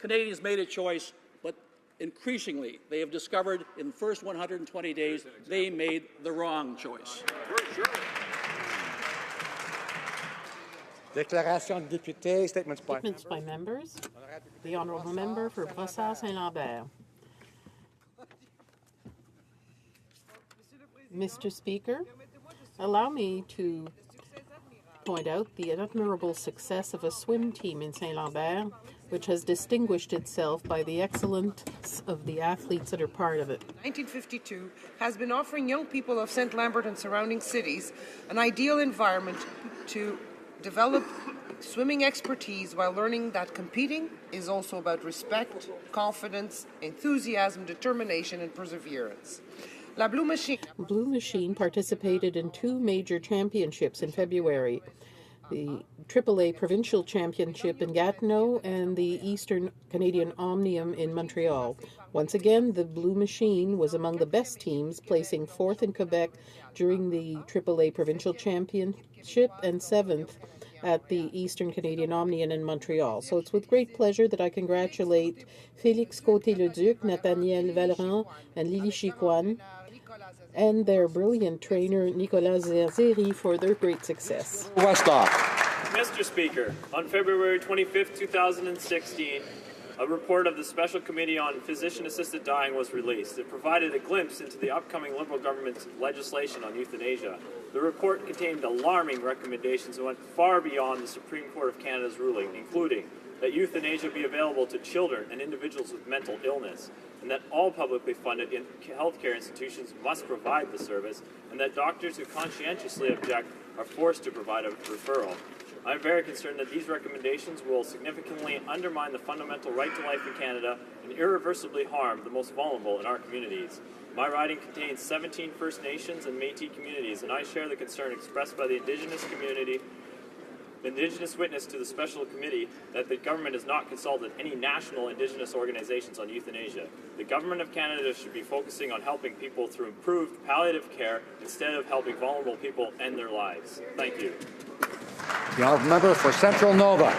Canadians made a choice, but increasingly they have discovered in the first 120 days they made the wrong choice. Déclaration de député, statements by members. The honourable member for Brossard-Saint-Lambert. Mr. Speaker, allow me to point out the admirable success of a swim team in Saint-Lambert, which has distinguished itself by the excellence of the athletes that are part of it. 1952 has been offering young people of St. Lambert and surrounding cities an ideal environment to develop swimming expertise while learning that competing is also about respect, confidence, enthusiasm, determination, and perseverance. Blue Machine participated in 2 major championships in February, the AAA Provincial Championship in Gatineau and the Eastern Canadian Omnium in Montreal. Once again, the Blue Machine was among the best teams, placing 4th in Quebec during the AAA Provincial Championship and 7th at the Eastern Canadian Omnium in Montreal. So it's with great pleasure that I congratulate Félix Côté-Leduc, Nathaniel Vallerand, and Lily Chicoine, and their brilliant trainer, Nicolas Zerzeri, for their great success. Westlock. Mr. Speaker, on February 25, 2016, a report of the Special Committee on Physician-Assisted Dying was released. It provided a glimpse into the upcoming Liberal government's legislation on euthanasia. The report contained alarming recommendations and went far beyond the Supreme Court of Canada's ruling, including that euthanasia be available to children and individuals with mental illness, and that all publicly funded healthcare institutions must provide the service, and that doctors who conscientiously object are forced to provide a referral. I am very concerned that these recommendations will significantly undermine the fundamental right to life in Canada and irreversibly harm the most vulnerable in our communities. My riding contains 17 First Nations and Métis communities, and I share the concern expressed by the Indigenous community, Indigenous witness to the Special Committee, that the government has not consulted any national Indigenous organizations on euthanasia. The Government of Canada should be focusing on helping people through improved palliative care instead of helping vulnerable people end their lives. Thank you. The honourable member for Central Nova.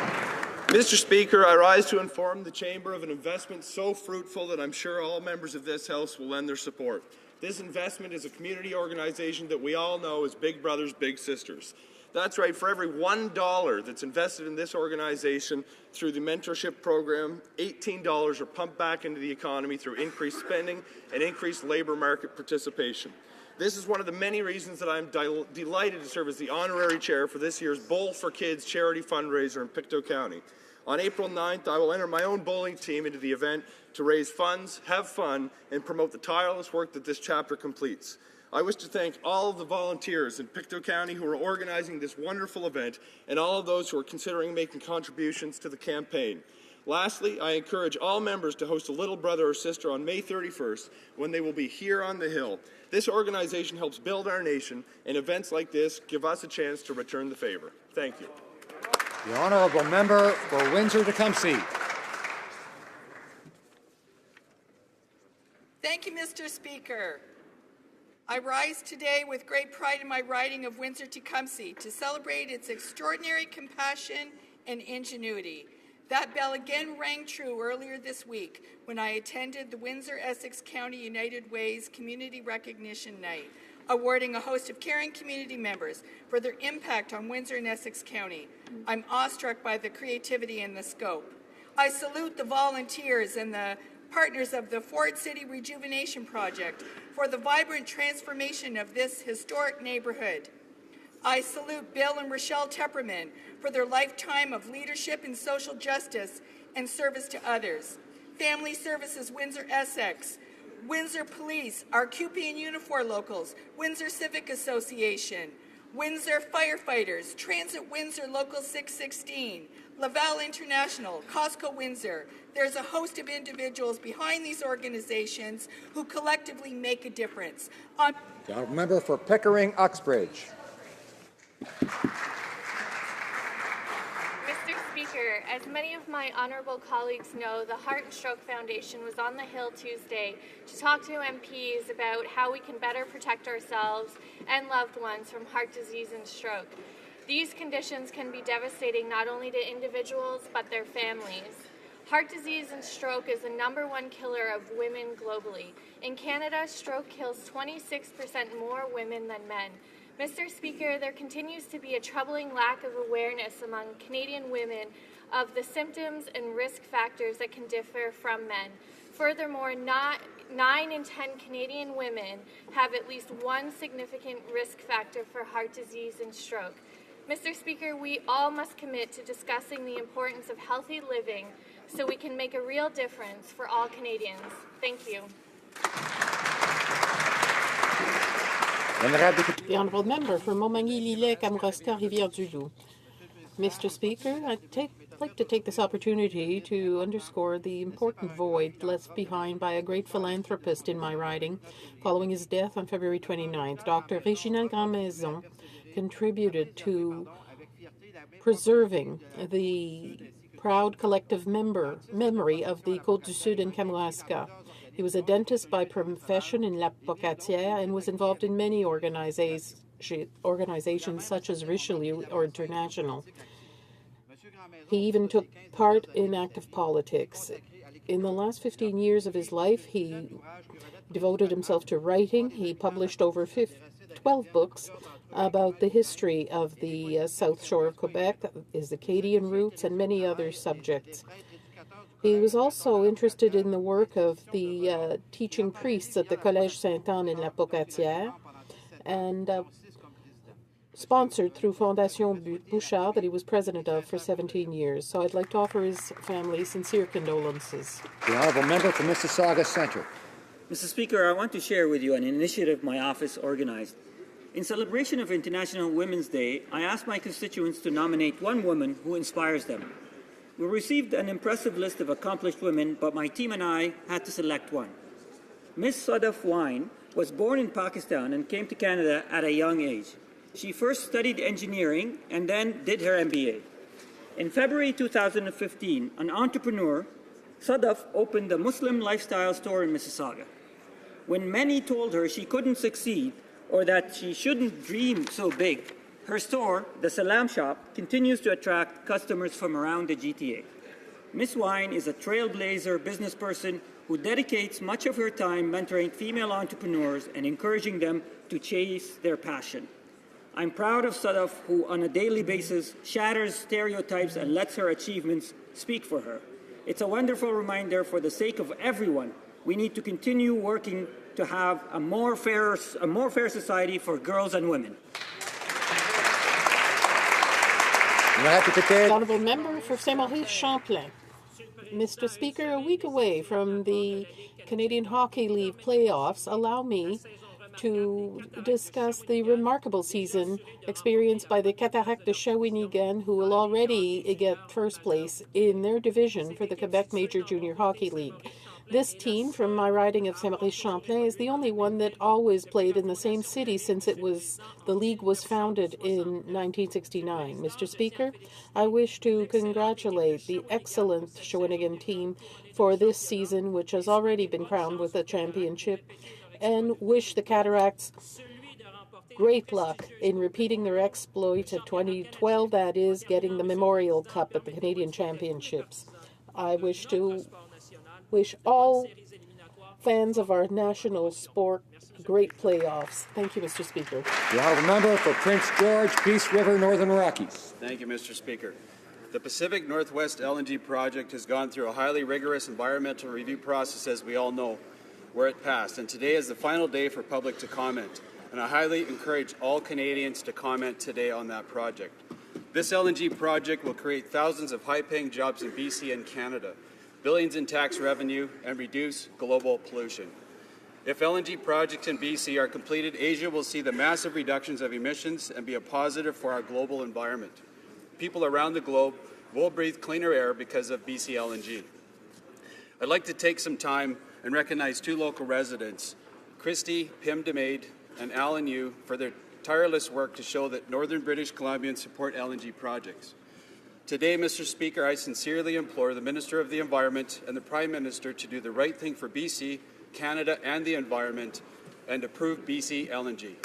Mr. Speaker, I rise to inform the Chamber of an investment so fruitful that I'm sure all members of this House will lend their support. This investment is a community organization that we all know as Big Brothers, Big Sisters. That's right, for every $1 that's invested in this organization through the mentorship program, $18 are pumped back into the economy through increased spending and increased labour market participation. This is one of the many reasons that I'm delighted to serve as the honorary chair for this year's Bowl for Kids charity fundraiser in Pictou County. On April 9th, I will enter my own bowling team into the event to raise funds, have fun, and promote the tireless work that this chapter completes. I wish to thank all of the volunteers in Pictou County who are organizing this wonderful event and all of those who are considering making contributions to the campaign. Lastly, I encourage all members to host a little brother or sister on May 31st when they will be here on the Hill. This organization helps build our nation, and events like this give us a chance to return the favor. Thank you. The honourable member for Windsor-Tecumseh. Thank you, Mr. Speaker. I rise today with great pride in my riding of Windsor-Tecumseh to celebrate its extraordinary compassion and ingenuity. That bell again rang true earlier this week when I attended the Windsor-Essex County United Way's Community Recognition Night, awarding a host of caring community members for their impact on Windsor and Essex County. I'm awestruck by the creativity and the scope. I salute the volunteers and the partners of the Ford City Rejuvenation Project for the vibrant transformation of this historic neighborhood. I salute Bill and Rochelle Tepperman for their lifetime of leadership in social justice and service to others. Family Services Windsor-Essex, Windsor Police, our QP and Unifor locals, Windsor Civic Association, Windsor Firefighters, Transit Windsor Local 616, Laval International, Costco Windsor. There's a host of individuals behind these organizations who collectively make a difference. The honourable member for Pickering-Uxbridge. Mr. Speaker, as many of my honourable colleagues know, the Heart and Stroke Foundation was on the Hill Tuesday to talk to MPs about how we can better protect ourselves and loved ones from heart disease and stroke. These conditions can be devastating not only to individuals but their families. Heart disease and stroke is the #1 killer of women globally. In Canada, stroke kills 26% more women than men. Mr. Speaker, there continues to be a troubling lack of awareness among Canadian women of the symptoms and risk factors that can differ from men. Furthermore, 9 in 10 Canadian women have at least one significant risk factor for heart disease and stroke. Mr. Speaker, we all must commit to discussing the importance of healthy living so we can make a real difference for all Canadians. Thank you. The honourable member for Montmagny-Lillet, Kamouraska, Rivière-du-Loup. Mr. Speaker, I'd like to take this opportunity to underscore the important void left behind by a great philanthropist in my riding following his death on February 29th. Dr. Réginald Grandmaison contributed to preserving the proud collective memory of the Côte-du-Sud and Kamouraska. He was a dentist by profession in La Pocatière and was involved in many organizations such as Richelieu or International. He even took part in active politics. In the last 15 years of his life, he devoted himself to writing. He published over 12 books about the history of the South Shore of Quebec, his Acadian roots, and many other subjects. He was also interested in the work of the teaching priests at the Collège Sainte-Anne in La Pocatière, and sponsored through Fondation Bouchard that he was president of for 17 years. So I'd like to offer his family sincere condolences. The honourable member for Mississauga Centre. Mr. Speaker, I want to share with you an initiative my office organized. In celebration of International Women's Day, I asked my constituents to nominate one woman who inspires them. We received an impressive list of accomplished women, but my team and I had to select one. Miss Sadaf Wine was born in Pakistan and came to Canada at a young age. She first studied engineering and then did her MBA. In February 2015, an entrepreneur, Sadaf, opened a Muslim lifestyle store in Mississauga. When many told her she couldn't succeed or that she shouldn't dream so big, her store, the Salam Shop, continues to attract customers from around the GTA. Miss Wine is a trailblazer business person who dedicates much of her time mentoring female entrepreneurs and encouraging them to chase their passion. I'm proud of Sadaf, who on a daily basis shatters stereotypes and lets her achievements speak for her. It's a wonderful reminder, for the sake of everyone, we need to continue working to have a more fair society for girls and women. The honourable member for Saint-Maurice-Champlain. Mr. Speaker, a week away from the Canadian Hockey League playoffs, allow me to discuss the remarkable season experienced by the Cataractes de Shawinigan, who will already get first place in their division for the Quebec Major Junior Hockey League. This team from my riding of Saint-Maurice-Champlain is the only one that always played in the same city since the league was founded in 1969. Mr. Speaker, I wish to congratulate the excellent Shawinigan team for this season, which has already been crowned with a championship, and wish the Cataractes great luck in repeating their exploit of 2012, that is, getting the Memorial Cup at the Canadian Championships. I wish all fans of our national sport great playoffs. Thank you, Mr. Speaker. The honourable member for Prince George, Peace River, Northern Rockies. Thank you, Mr. Speaker. The Pacific Northwest LNG project has gone through a highly rigorous environmental review process, as we all know, where it passed. And today is the final day for public to comment. And I highly encourage all Canadians to comment today on that project. This LNG project will create thousands of high-paying jobs in BC and Canada, billions in tax revenue, and reduce global pollution. If LNG projects in BC are completed, Asia will see the massive reductions of emissions and be a positive for our global environment. People around the globe will breathe cleaner air because of BC LNG. I'd like to take some time and recognize two local residents, Christy Pim DeMaid and Alan Yu, for their tireless work to show that Northern British Columbians support LNG projects. Today, Mr. Speaker, I sincerely implore the Minister of the Environment and the Prime Minister to do the right thing for BC, Canada, and the environment, and approve BC LNG.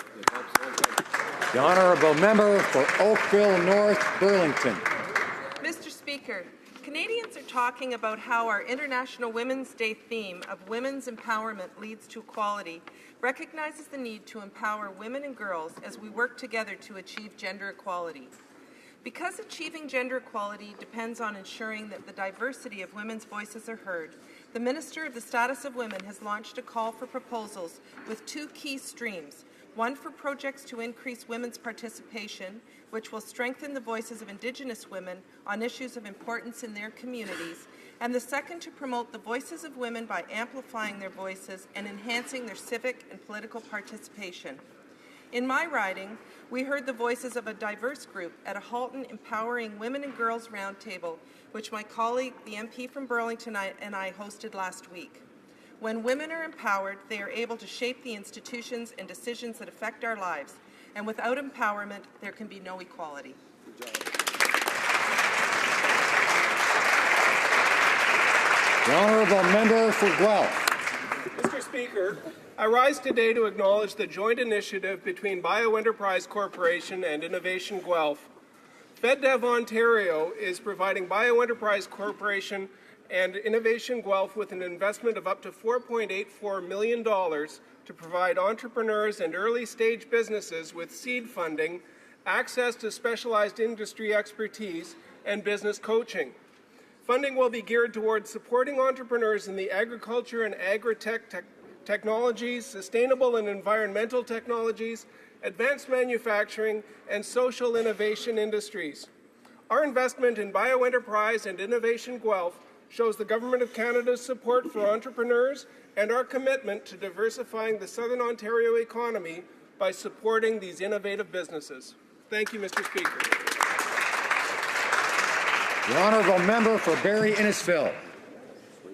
The honourable member for Oakville North, Burlington. Mr. Speaker, Canadians are talking about how our International Women's Day theme of women's empowerment leads to equality recognizes the need to empower women and girls as we work together to achieve gender equality. Because achieving gender equality depends on ensuring that the diversity of women's voices are heard, the Minister of the Status of Women has launched a call for proposals with two key streams: one for projects to increase women's participation, which will strengthen the voices of Indigenous women on issues of importance in their communities, and the second to promote the voices of women by amplifying their voices and enhancing their civic and political participation. In my riding, we heard the voices of a diverse group at a Halton Empowering Women and Girls Roundtable, which my colleague, the MP from Burlington, and I hosted last week. When women are empowered, they are able to shape the institutions and decisions that affect our lives. And without empowerment, there can be no equality. The honourable member for Guelph. Mr. Speaker, I rise today to acknowledge the joint initiative between BioEnterprise Corporation and Innovation Guelph. FedDev Ontario is providing BioEnterprise Corporation and Innovation Guelph with an investment of up to $4.84 million to provide entrepreneurs and early-stage businesses with seed funding, access to specialized industry expertise, and business coaching. Funding will be geared towards supporting entrepreneurs in the agriculture and agri-tech technologies, sustainable and environmental technologies, advanced manufacturing, and social innovation industries. Our investment in BioEnterprise and Innovation Guelph shows the Government of Canada's support for entrepreneurs and our commitment to diversifying the Southern Ontario economy by supporting these innovative businesses. Thank you, Mr. Speaker. The honourable member for Barrie Innisfil.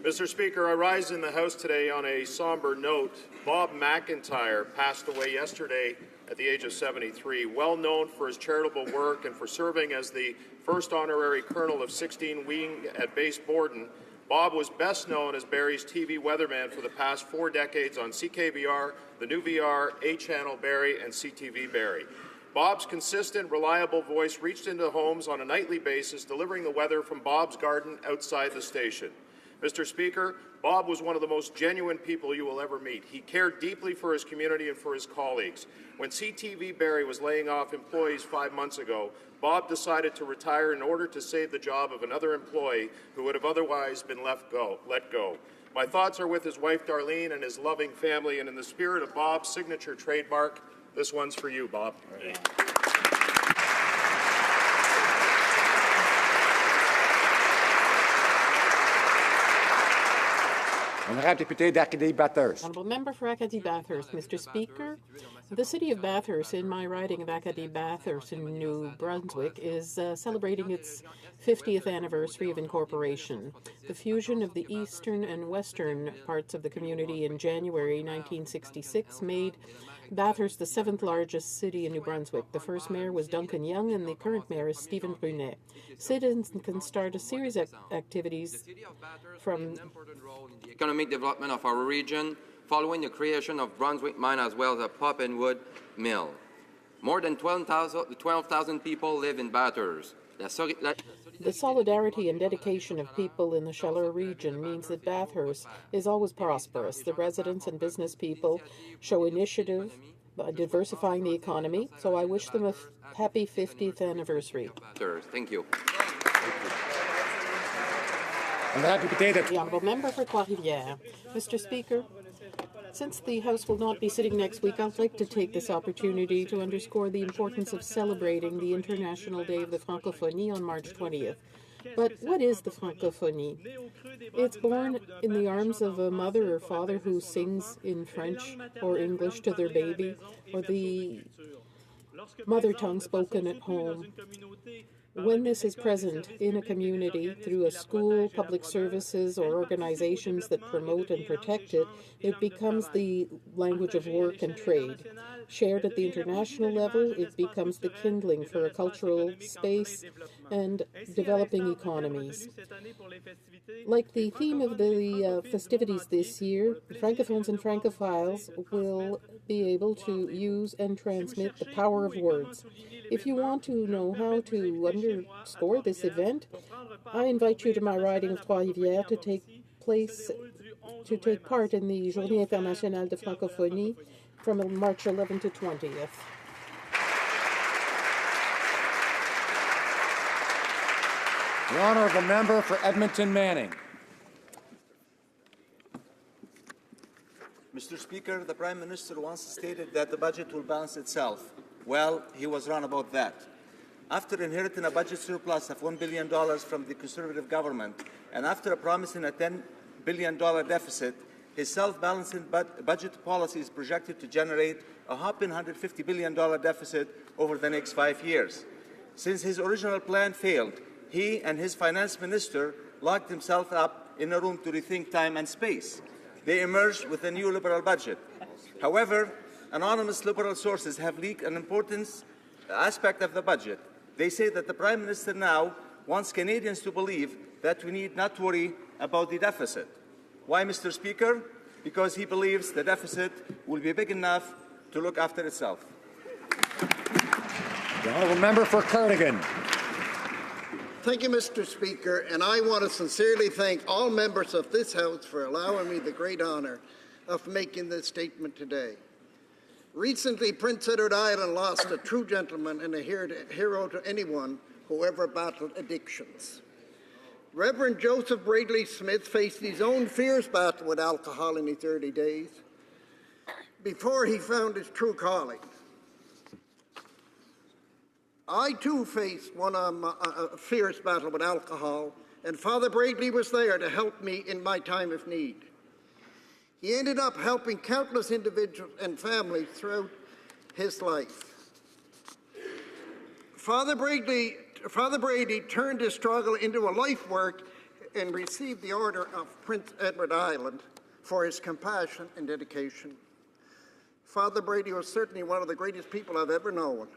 Mr. Speaker, I rise in the House today on a somber note. Bob McIntyre passed away yesterday at the age of 73. Well known for his charitable work and for serving as the first honorary colonel of 16 Wing at Base Borden, Bob was best known as Barrie's TV weatherman for the past 4 decades on CKVR, the New VR, A-Channel Barrie, and CTV Barrie. Bob's consistent, reliable voice reached into homes on a nightly basis, delivering the weather from Bob's garden outside the station. Mr. Speaker, Bob was one of the most genuine people you will ever meet. He cared deeply for his community and for his colleagues. When CTV Barrie was laying off employees 5 months ago, Bob decided to retire in order to save the job of another employee who would have otherwise been let go. My thoughts are with his wife Darlene and his loving family, and in the spirit of Bob's signature trademark, this one's for you, Bob. Honourable member for Acadie-Bathurst. Mr. Speaker, the city of Bathurst, in my riding of Acadie-Bathurst in New Brunswick, is celebrating its 50th anniversary of incorporation. The fusion of the eastern and western parts of the community in January 1966 made Bathurst the 7th largest city in New Brunswick. The first mayor was Duncan Young, and the current mayor is Stephen Brunet. Citizens can start a series of activities from the economic development of our region, following the creation of Brunswick Mine as well as a pulp and wood mill. More than 12,000 people live in Bathurst. The solidarity and dedication of people in the Chaleur region means that Bathurst is always prosperous. The residents and business people show initiative by diversifying the economy, so I wish them a happy 50th anniversary. Thank you. The honourable member for Trois-Rivières. Mr. Speaker, since the House will not be sitting next week, I'd like to take this opportunity to underscore the importance of celebrating the International Day of the Francophonie on March 20th. But what is the Francophonie? It's born in the arms of a mother or father who sings in French or English to their baby, or the mother tongue spoken at home. When this is present in a community through a school, public services, or organizations that promote and protect it, it becomes the language of work and trade. Shared at the international level, it becomes the kindling for a cultural space and developing economies. Like the theme of the festivities this year, Francophones and Francophiles will be able to use and transmit the power of words. If you want to know how to underscore this event, I invite you to my riding of Trois-Rivières to take part in the Journée Internationale de Francophonie from March 11 to 20th. The honourable member for Edmonton Manning. Mr. Speaker, the Prime Minister once stated that the budget will balance itself. Well, he was wrong about that. After inheriting a budget surplus of $1 billion from the Conservative government, and after promising a $10 billion deficit, his self-balancing budget policy is projected to generate a whopping $150 billion deficit over the next 5 years. Since his original plan failed, he and his finance minister locked themselves up in a room to rethink time and space. They emerged with a new liberal budget. However, anonymous liberal sources have leaked an important aspect of the budget. They say that the Prime Minister now wants Canadians to believe that we need not worry about the deficit. Why, Mr. Speaker? Because he believes the deficit will be big enough to look after itself. The honourable member for Cardigan. Thank you, Mr. Speaker, and I want to sincerely thank all members of this House for allowing me the great honour of making this statement today. Recently, Prince Edward Island lost a true gentleman and a hero to anyone who ever battled addictions. Reverend Joseph Braidley Smith faced his own fierce battle with alcohol in his early days before he found his true calling. I too faced a fierce battle with alcohol, and Father Braidley was there to help me in my time of need. He ended up helping countless individuals and families throughout his life. Father Brady turned his struggle into a life work and received the Order of Prince Edward Island for his compassion and dedication. Father Brady was certainly one of the greatest people I've ever known,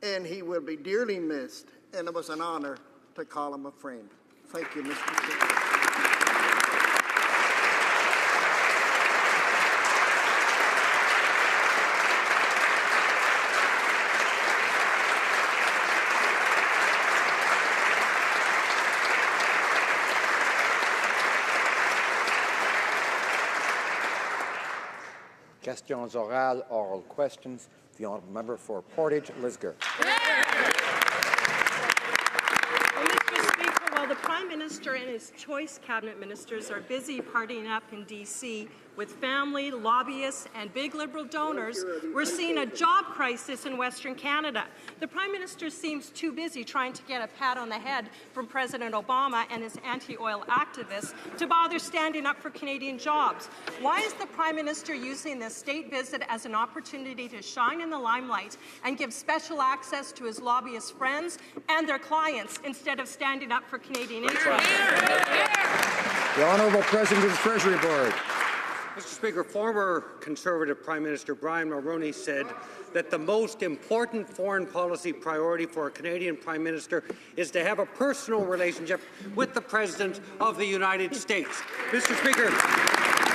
and he will be dearly missed, and it was an honor to call him a friend. Thank you, Mr. Speaker. Questions orales, oral questions. The honourable member for Portage, Lisgar. Mr. Speaker, while the Prime Minister and his choice cabinet ministers are busy partying up in D.C. with family, lobbyists, and big Liberal donors, we're seeing a job crisis in Western Canada. The Prime Minister seems too busy trying to get a pat on the head from President Obama and his anti-oil activists to bother standing up for Canadian jobs. Why is the Prime Minister using this state visit as an opportunity to shine in the limelight and give special access to his lobbyist friends and their clients instead of standing up for Canadian interests? The Honourable President of the Treasury Board. Mr. Speaker, former Conservative Prime Minister Brian Mulroney said that the most important foreign policy priority for a Canadian Prime Minister is to have a personal relationship with the President of the United States. Mr. Speaker,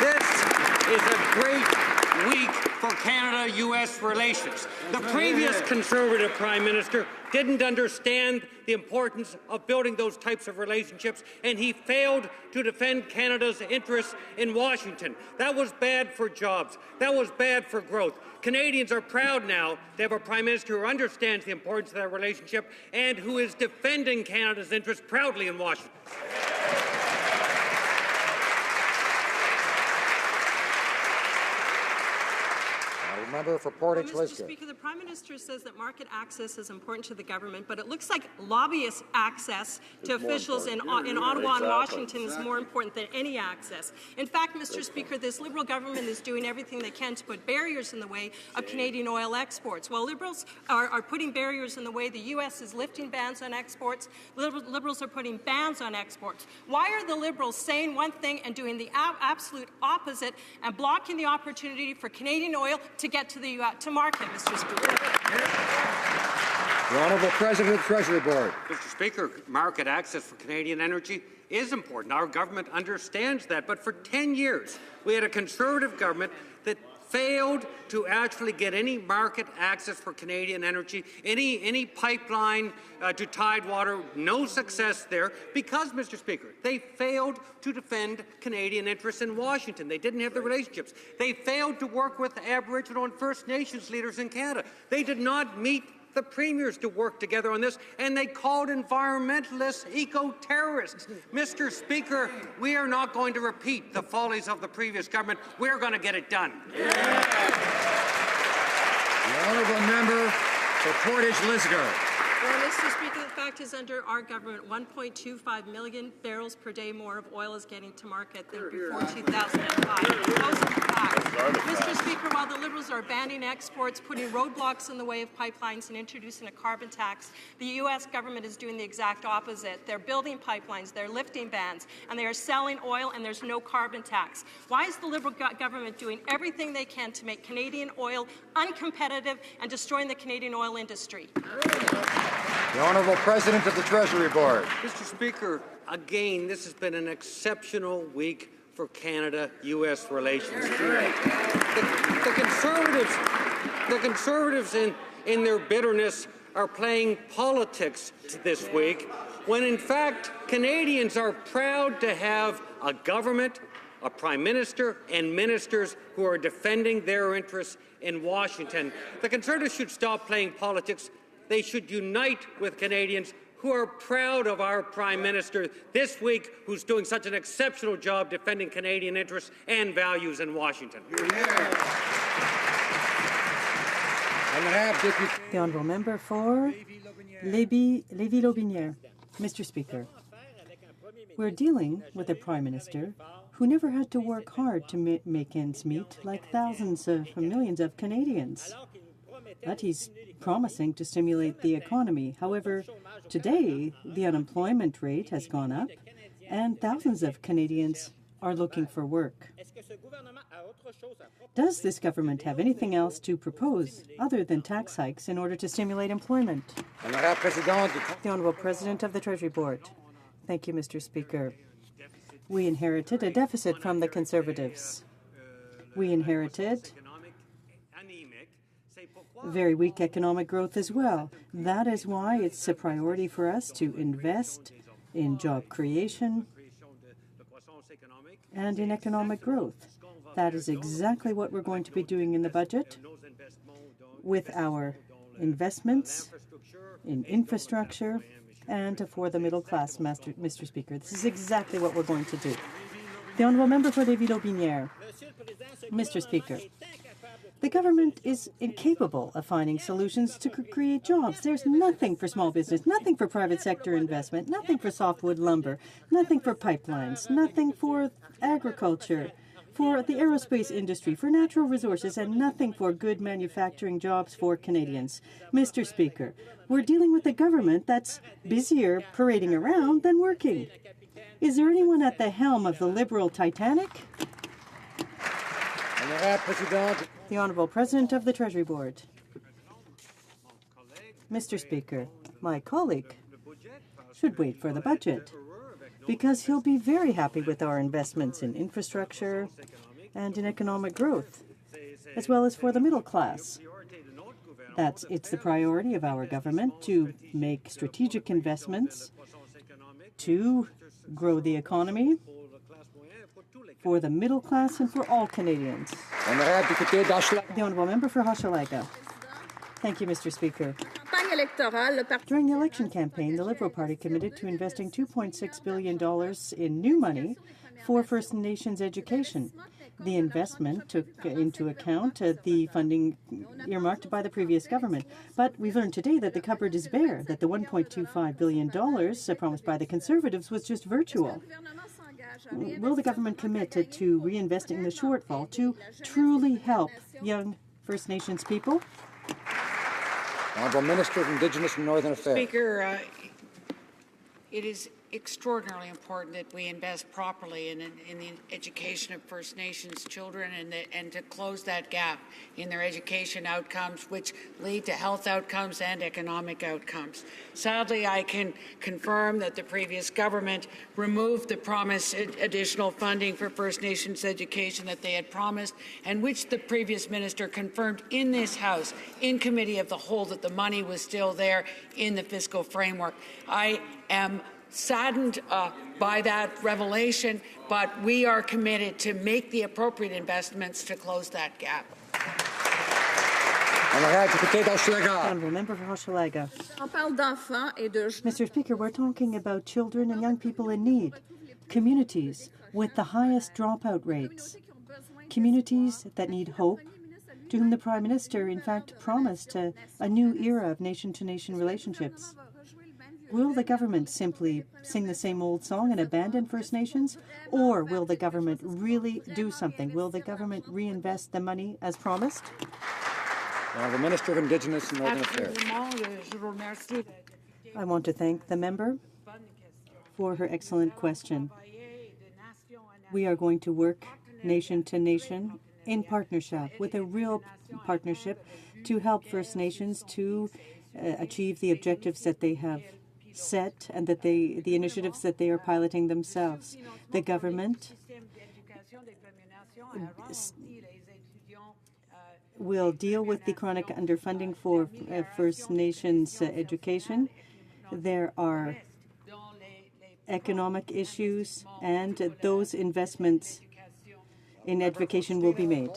this is a great week for Canada-U.S. relations. The previous Conservative Prime Minister didn't understand the importance of building those types of relationships, and he failed to defend Canada's interests in Washington. That was bad for jobs. That was bad for growth. Canadians are proud now to have a Prime Minister who understands the importance of that relationship and who is defending Canada's interests proudly in Washington. Member for Portage, Mr. Speaker, the Prime Minister says that market access is important to the government, but it looks like lobbyist access to officials in Ottawa and Washington is more important than any access. In fact, Mr. Speaker, this Liberal government is doing everything they can to put barriers in the way of Canadian oil exports. While Liberals are putting barriers in the way, the U.S. is lifting bans on exports. Liberals are putting bans on exports. Why are the Liberals saying one thing and doing the absolute opposite and blocking the opportunity for Canadian oil to get get to market, Mr. Speaker. The Honourable President of the Treasury Board. Mr. Speaker, market access for Canadian energy is important. Our government understands that. But for 10 years, we had a Conservative government that failed to actually get any market access for Canadian energy, any pipeline to Tidewater, no success there, because, Mr. Speaker, they failed to defend Canadian interests in Washington. They didn't have the relationships. They failed to work with Aboriginal and First Nations leaders in Canada. They did not meet the premiers to work together on this, and they called environmentalists eco-terrorists. Mr. Speaker, we are not going to repeat the follies of the previous government. We're going to get it done. The Honourable Member for Portage Lisgar. Well, Mr. Speaker, the fact is, under our government, 1.25 million barrels per day more of oil is getting to market than before 2005. Those are the facts. Mr. Speaker, while the Liberals are banning exports, putting roadblocks in the way of pipelines and introducing a carbon tax, the U.S. government is doing the exact opposite. They're building pipelines, they're lifting bans, and they are selling oil, and there's no carbon tax. Why is the Liberal government doing everything they can to make Canadian oil uncompetitive and destroying the Canadian oil industry? The Honourable President of the Treasury Board. Mr. Speaker, again, this has been an exceptional week for Canada-U.S. relations. The Conservatives in their bitterness are playing politics this week, when in fact Canadians are proud to have a government, a Prime Minister, and ministers who are defending their interests in Washington. The Conservatives should stop playing politics. They should unite with Canadians who are proud of our Prime Minister this week, who's doing such an exceptional job defending Canadian interests and values in Washington. The Honourable Member for Lévis-Lobinière. Mr. Speaker, we're dealing with a Prime Minister who never had to work hard to make ends meet like thousands of millions of Canadians. But he's promising to stimulate the economy. However, today the unemployment rate has gone up and thousands of Canadians are looking for work. Does this government have anything else to propose other than tax hikes in order to stimulate employment? The Honourable President of the Treasury Board. Thank you, Mr. Speaker. We inherited a deficit from the Conservatives. We inherited very weak economic growth as well. That is why it's a priority for us to invest in job creation and in economic growth. That is exactly what we're going to be doing in the budget with our investments in infrastructure and for the middle class, Mr. Speaker. This is exactly what we're going to do. The Honourable Member for Lévis-Lobinière. Mr. Speaker, the government is incapable of finding solutions to create jobs. There's nothing for small business, nothing for private sector investment, nothing for softwood lumber, nothing for pipelines, nothing for agriculture, for the aerospace industry, for natural resources, and nothing for good manufacturing jobs for Canadians. Mr. Speaker, we're dealing with a government that's busier parading around than working. Is there anyone at the helm of the Liberal Titanic? The Honourable President of the Treasury Board. Mr. Speaker, my colleague should wait for the budget because he'll be very happy with our investments in infrastructure and in economic growth, as well as for the middle class. It's the priority of our government to make strategic investments to grow the economy for the middle class and for all Canadians. The Honourable Member for Hochelaga. Thank you, Mr. Speaker. During the election campaign, the Liberal Party committed to investing $2.6 billion in new money for First Nations education. The investment took into account the funding earmarked by the previous government. But we've learned today that the cupboard is bare, that the $1.25 billion promised by the Conservatives was just virtual. Will the government commit to reinvesting the shortfall to truly help young First Nations people? Honourable Minister of Indigenous and Northern Affairs. Speaker, it is extraordinarily important that we invest properly in the education of First Nations children and to close that gap in their education outcomes, which lead to health outcomes and economic outcomes. Sadly, I can confirm that the previous government removed the promised additional funding for First Nations education that they had promised, and which the previous minister confirmed in this House, in Committee of the Whole, that the money was still there in the fiscal framework. I am saddened by that revelation, but we are committed to make the appropriate investments to close that gap. Honourable Member for Hochelaga. Mr. Speaker, we're talking about children and young people in need, communities with the highest dropout rates, communities that need hope, to whom the Prime Minister, in fact, promised a new era of nation-to-nation relationships. Will the government simply sing the same old song and abandon First Nations, or will the government really do something? Will the government reinvest the money as promised? The Honourable Minister of Indigenous and Northern Affairs. I want to thank the member for her excellent question. We are going to work nation to nation in partnership, with a real partnership, to help First Nations to achieve the objectives that they have set and that the initiatives that they are piloting themselves. The government will deal with the chronic underfunding for First Nations education. There are economic issues, and those investments in education will be made.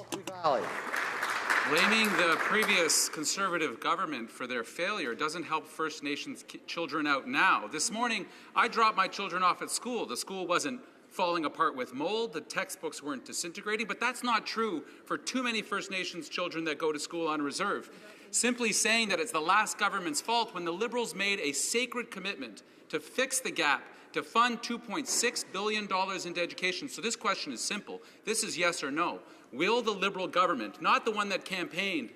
Blaming the previous Conservative government for their failure doesn't help First Nations children out now. This morning, I dropped my children off at school. The school wasn't falling apart with mold. The textbooks weren't disintegrating. But that's not true for too many First Nations children that go to school on reserve. Simply saying that it's the last government's fault when the Liberals made a sacred commitment to fix the gap, to fund $2.6 billion into education. So this question is simple. This is yes or no. Will the Liberal government, not the one that campaigned,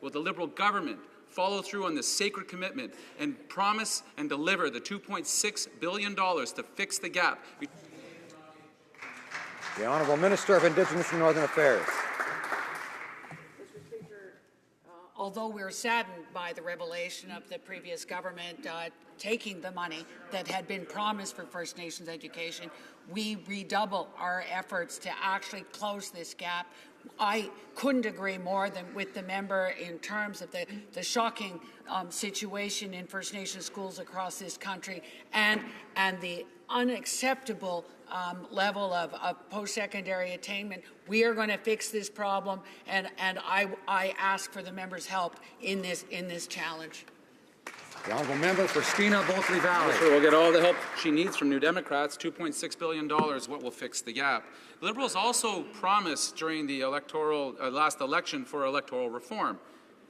will the Liberal government follow through on this sacred commitment and promise and deliver the $2.6 billion to fix the gap? The Honourable Minister of Indigenous and Northern Affairs. Although we're saddened by the revelation of the previous government taking the money that had been promised for First Nations education, we redouble our efforts to actually close this gap. I couldn't agree more with the member in terms of the shocking situation in First Nations schools across this country and the unacceptable level of post-secondary attainment. We are going to fix this problem, and I ask for the member's help in this challenge. The Honourable Member for Skeena-Bulkley Valley. Sure, we'll get all the help she needs from New Democrats. $2.6 billion, what will fix the gap. Liberals also promised during the last election for electoral reform.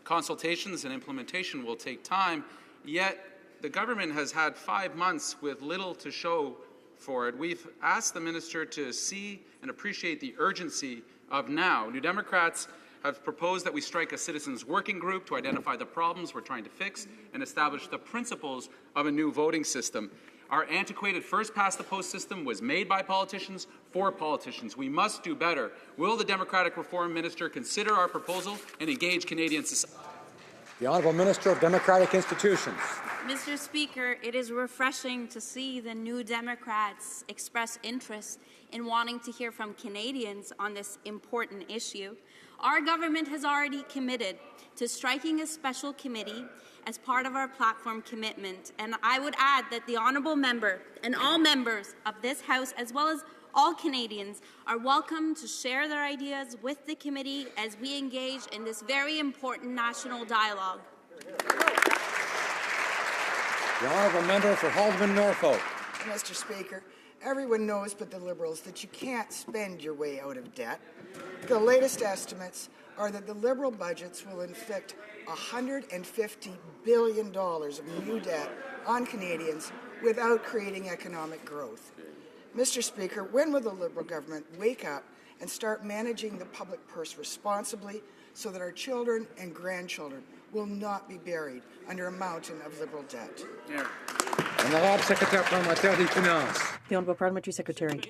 Consultations and implementation will take time, yet the government has had 5 months with little to show for it. We've asked the minister to see and appreciate the urgency of now. New Democrats have proposed that we strike a citizens' working group to identify the problems we're trying to fix and establish the principles of a new voting system. Our antiquated first-past-the-post system was made by politicians for politicians. We must do better. Will the Democratic Reform Minister consider our proposal and engage Canadian society? The Honourable Minister of Democratic Institutions. Mr. Speaker, it is refreshing to see the New Democrats express interest in wanting to hear from Canadians on this important issue. Our government has already committed to striking a special committee as part of our platform commitment, and I would add that the honourable member and all members of this House, as well as all Canadians, are welcome to share their ideas with the committee as we engage in this very important national dialogue. The Honourable Member for Haldeman Norfolk. Mr. Speaker, everyone knows but the Liberals that you can't spend your way out of debt. The latest estimates are that the Liberal budgets will inflict $150 billion of new debt on Canadians without creating economic growth. Mr. Speaker, when will the Liberal government wake up and start managing the public purse responsibly so that our children and grandchildren will not be buried under a mountain of Liberal debt? Yeah. Honorable Secrétaire parlementaire des Finances. The Honourable Parliamentary Secretary.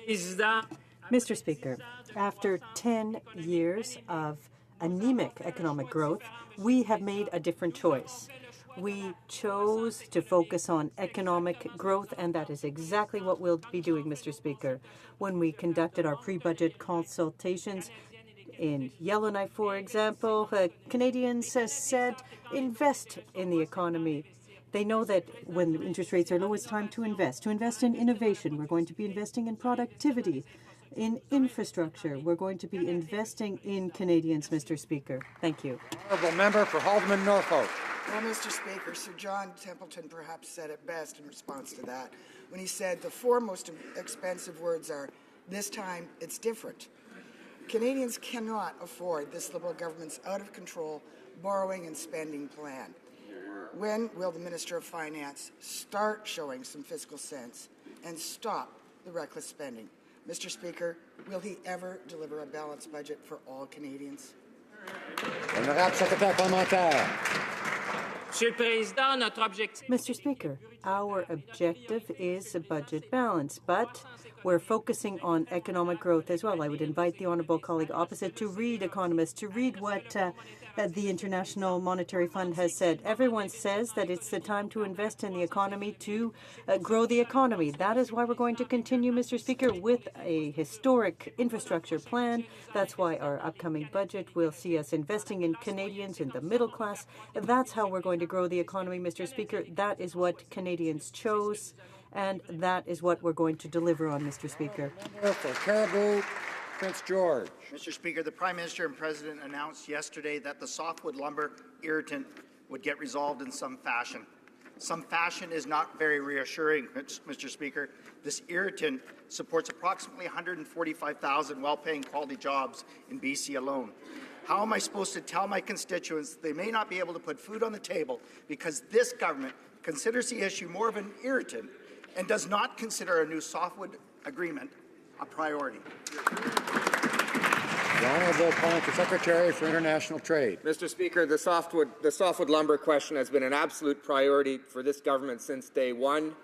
Mr. Speaker, after 10 years of anemic economic growth, we have made a different choice. We chose to focus on economic growth, and that is exactly what we'll be doing, Mr. Speaker. When we conducted our pre-budget consultations in Yellowknife, for example, Canadians said invest in the economy. They know that when interest rates are low, it's time to invest in innovation. We're going to be investing in productivity, in infrastructure. We're going to be investing in Canadians, Mr. Speaker. Thank you. Honourable member for Haldeman Norfolk. Well, Mr. Speaker, Sir John Templeton perhaps said it best in response to that when he said the four most expensive words are, "This time it's different." Canadians cannot afford this Liberal government's out-of-control borrowing and spending plan. When will the Minister of Finance start showing some fiscal sense and stop the reckless spending? Mr. Speaker, will he ever deliver a balanced budget for all Canadians? Honorable Secrétaire parlementaire. Mr. Speaker, our objective is a budget balance, but we're focusing on economic growth as well. I would invite the honourable colleague opposite to read Economist, to read what the International Monetary Fund has said. Everyone says that it's the time to invest in the economy, to grow the economy. That is why we're going to continue, Mr. Speaker, with a historic infrastructure plan. That's why our upcoming budget will see us investing in Canadians, in the middle class. That's how we're going to grow the economy, Mr. Speaker. That is what Canadians chose, and that is what we're going to deliver on, Mr. Speaker. For Caribou, Prince George. Mr. Speaker, the Prime Minister and President announced yesterday that the softwood lumber irritant would get resolved in some fashion. Some fashion is not very reassuring, Mr. Speaker. This irritant supports approximately 145,000 well-paying quality jobs in BC alone. How am I supposed to tell my constituents they may not be able to put food on the table because this government considers the issue more of an irritant and does not consider a new softwood agreement a priority? The Honourable Parliamentary Secretary for International Trade. Mr. Speaker, the softwood lumber question has been an absolute priority for this government since day one.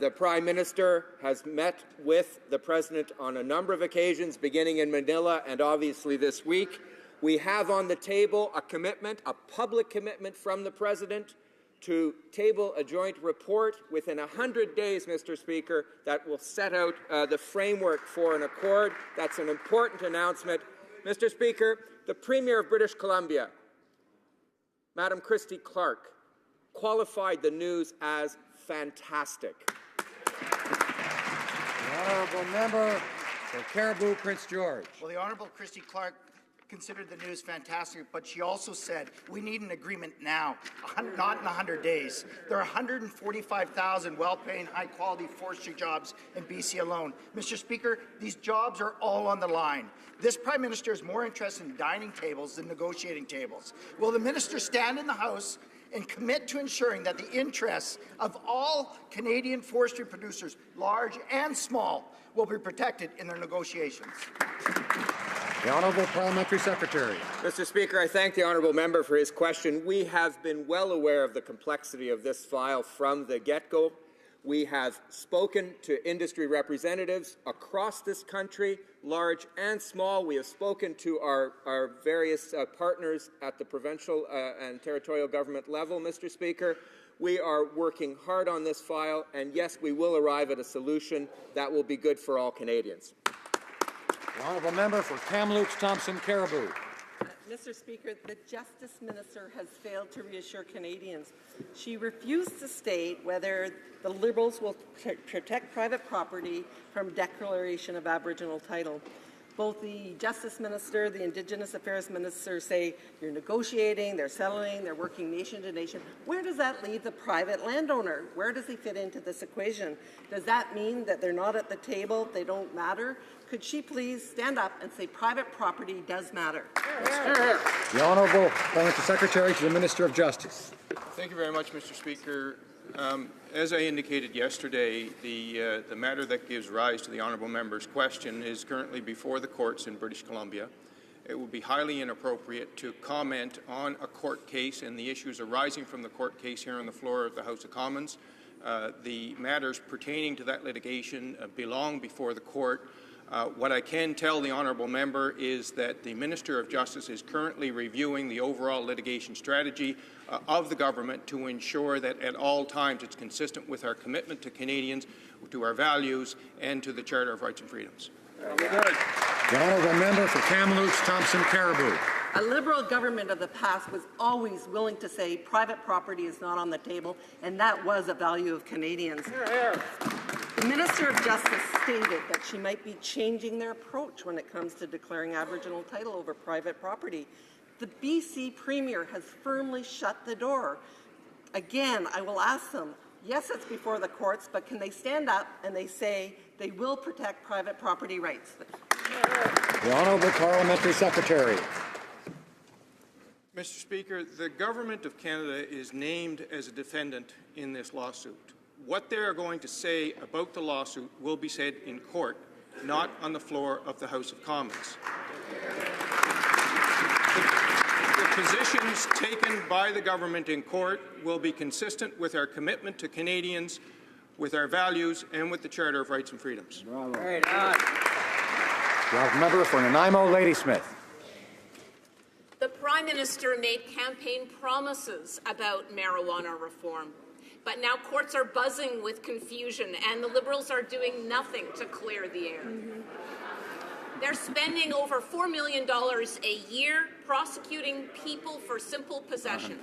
The Prime Minister has met with the President on a number of occasions, beginning in Manila and obviously this week. We have on the table a commitment, a public commitment from the President to table a joint report within 100 days, Mr. Speaker, that will set out the framework for an accord. That's an important announcement. Mr. Speaker, the Premier of British Columbia, Madam Christy Clark, qualified the news as fantastic. The Honourable member for Caribou, Prince George. Well, the Honourable Christy Clark considered the news fantastic, but she also said we need an agreement now, not in 100 days. There are 145,000 well-paying, high-quality forestry jobs in BC alone. Mr. Speaker, these jobs are all on the line. This Prime Minister is more interested in dining tables than negotiating tables. Will the Minister stand in the House and commit to ensuring that the interests of all Canadian forestry producers, large and small, will be protected in their negotiations? The Honourable Parliamentary Secretary. Mr. Speaker, I thank the honourable member for his question. We have been well aware of the complexity of this file from the get-go. We have spoken to industry representatives across this country, large and small. We have spoken to our various partners at the provincial and territorial government level, Mr. Speaker. We are working hard on this file, and yes, we will arrive at a solution that will be good for all Canadians. The Honourable Member for Kamloops, Thompson, Caribou. Mr. Speaker, the Justice Minister has failed to reassure Canadians. She refused to state whether the Liberals will protect private property from declaration of Aboriginal title. Both the Justice Minister, the Indigenous Affairs Minister say you're negotiating, they're settling, they're working nation to nation. Where does that leave the private landowner? Where does he fit into this equation? Does that mean that they're not at the table, they don't matter? Could she please stand up and say private property does matter? The Honourable Parliamentary Secretary to the Minister of Justice. Thank you very much, Mr. Speaker. As I indicated yesterday, the matter that gives rise to the honourable member's question is currently before the courts in British Columbia. It would be highly inappropriate to comment on a court case and the issues arising from the court case here on the floor of the House of Commons. The matters pertaining to that litigation belong before the court. What I can tell the honourable member is that the Minister of Justice is currently reviewing the overall litigation strategy of the government to ensure that at all times it's consistent with our commitment to Canadians, to our values, and to the Charter of Rights and Freedoms. The honourable member for Kamloops, Thompson Caribou. A Liberal government of the past was always willing to say private property is not on the table, and that was a value of Canadians. The Minister of Justice stated that she might be changing their approach when it comes to declaring Aboriginal title over private property. The BC Premier has firmly shut the door. Again, I will ask them, yes, it's before the courts, but can they stand up and they say they will protect private property rights? The Honourable Parliamentary Secretary. Mr. Speaker, the Government of Canada is named as a defendant in this lawsuit. What they are going to say about the lawsuit will be said in court, not on the floor of the House of Commons. The positions taken by the government in court will be consistent with our commitment to Canadians, with our values, and with the Charter of Rights and Freedoms. The member for Nanaimo, Ladysmith. The Prime Minister made campaign promises about marijuana reform, but now courts are buzzing with confusion and the Liberals are doing nothing to clear the air. They're spending over $4 million a year prosecuting people for simple possession.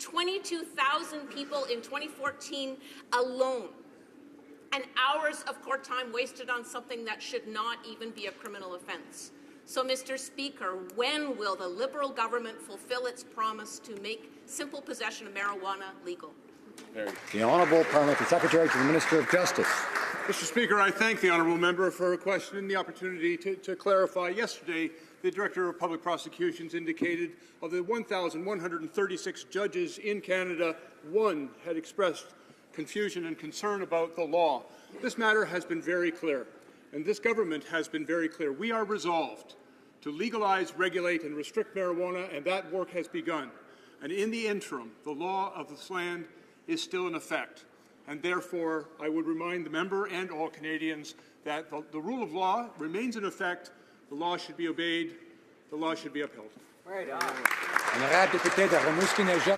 22,000 people in 2014 alone, and hours of court time wasted on something that should not even be a criminal offence. So, Mr. Speaker, when will the Liberal government fulfill its promise to make simple possession of marijuana legal? The Honourable Parliamentary Secretary to the Minister of Justice. Mr. Speaker, I thank the honourable member for a question and the opportunity to clarify. Yesterday, the Director of Public Prosecutions indicated of the 1,136 judges in Canada, one had expressed confusion and concern about the law. This matter has been very clear, and this government has been very clear. We are resolved to legalize, regulate, and restrict marijuana, and that work has begun. And in the interim, the law of this land is still in effect. And therefore, I would remind the member and all Canadians that the rule of law remains in effect. The law should be obeyed. The law should be upheld. The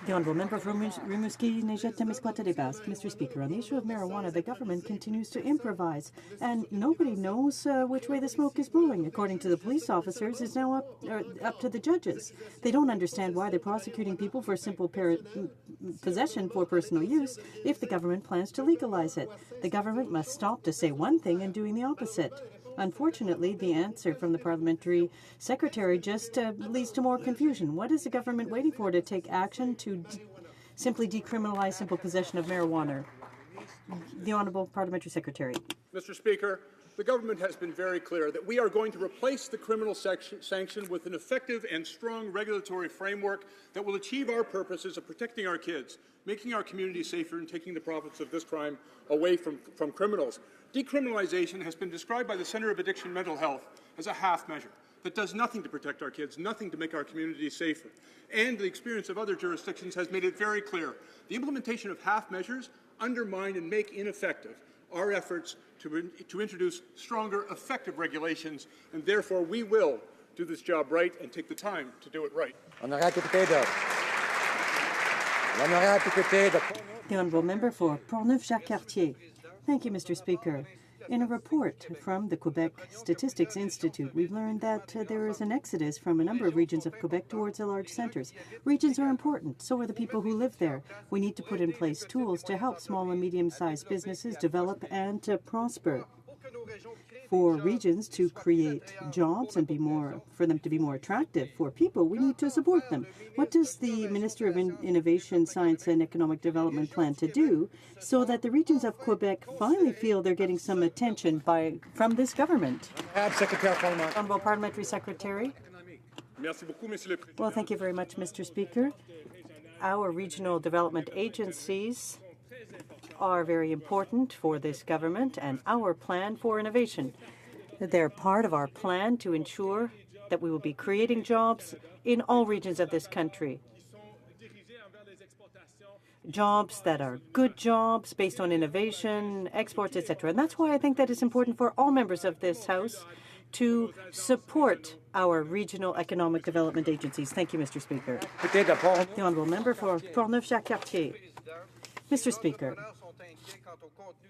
honourable member for Rimouski-Nejet-Témiscouata-des-Basques. Mr. Speaker, on the issue of marijuana, the government continues to improvise, and nobody knows which way the smoke is blowing. According to the police officers, it's now up to the judges. They don't understand why they're prosecuting people for simple possession for personal use if the government plans to legalize it. The government must stop to say one thing and doing the opposite. Unfortunately, the answer from the Parliamentary Secretary just leads to more confusion. What is the government waiting for to take action to simply decriminalize simple possession of marijuana? The Honourable Parliamentary Secretary. Mr. Speaker, the government has been very clear that we are going to replace the criminal sanction with an effective and strong regulatory framework that will achieve our purposes of protecting our kids, making our communities safer, and taking the profits of this crime away from criminals. Decriminalization has been described by the Centre of Addiction Mental Health as a half measure that does nothing to protect our kids, nothing to make our communities safer. And the experience of other jurisdictions has made it very clear. The implementation of half measures undermine and make ineffective our efforts to introduce stronger, effective regulations, and therefore we will do this job right and take the time to do it right. The honourable member for Portneuf-Jacques-Cartier. Thank you, Mr. Speaker. In a report from the Quebec Statistics Institute, we've learned that there is an exodus from a number of regions of Quebec towards the large centres. Regions are important, so are the people who live there. We need to put in place tools to help small and medium-sized businesses develop and to prosper. For regions to create jobs and for them to be more attractive for people, we need to support them. What does the Minister of Innovation, Science and Economic Development plan to do so that the regions of Quebec finally feel they're getting some attention from this government? Honourable Parliamentary Secretary. Well, thank you very much, Mr. Speaker. Our regional development agencies are very important for this government and our plan for innovation. They're part of our plan to ensure that we will be creating jobs in all regions of this country. jobs that are good jobs based on innovation, exports, etc. And that's why I think that it's important for all members of this House to support our regional economic development agencies. Thank you, Mr. Speaker. The honourable member for Portneuf-Jacques-Cartier. Mr. Speaker,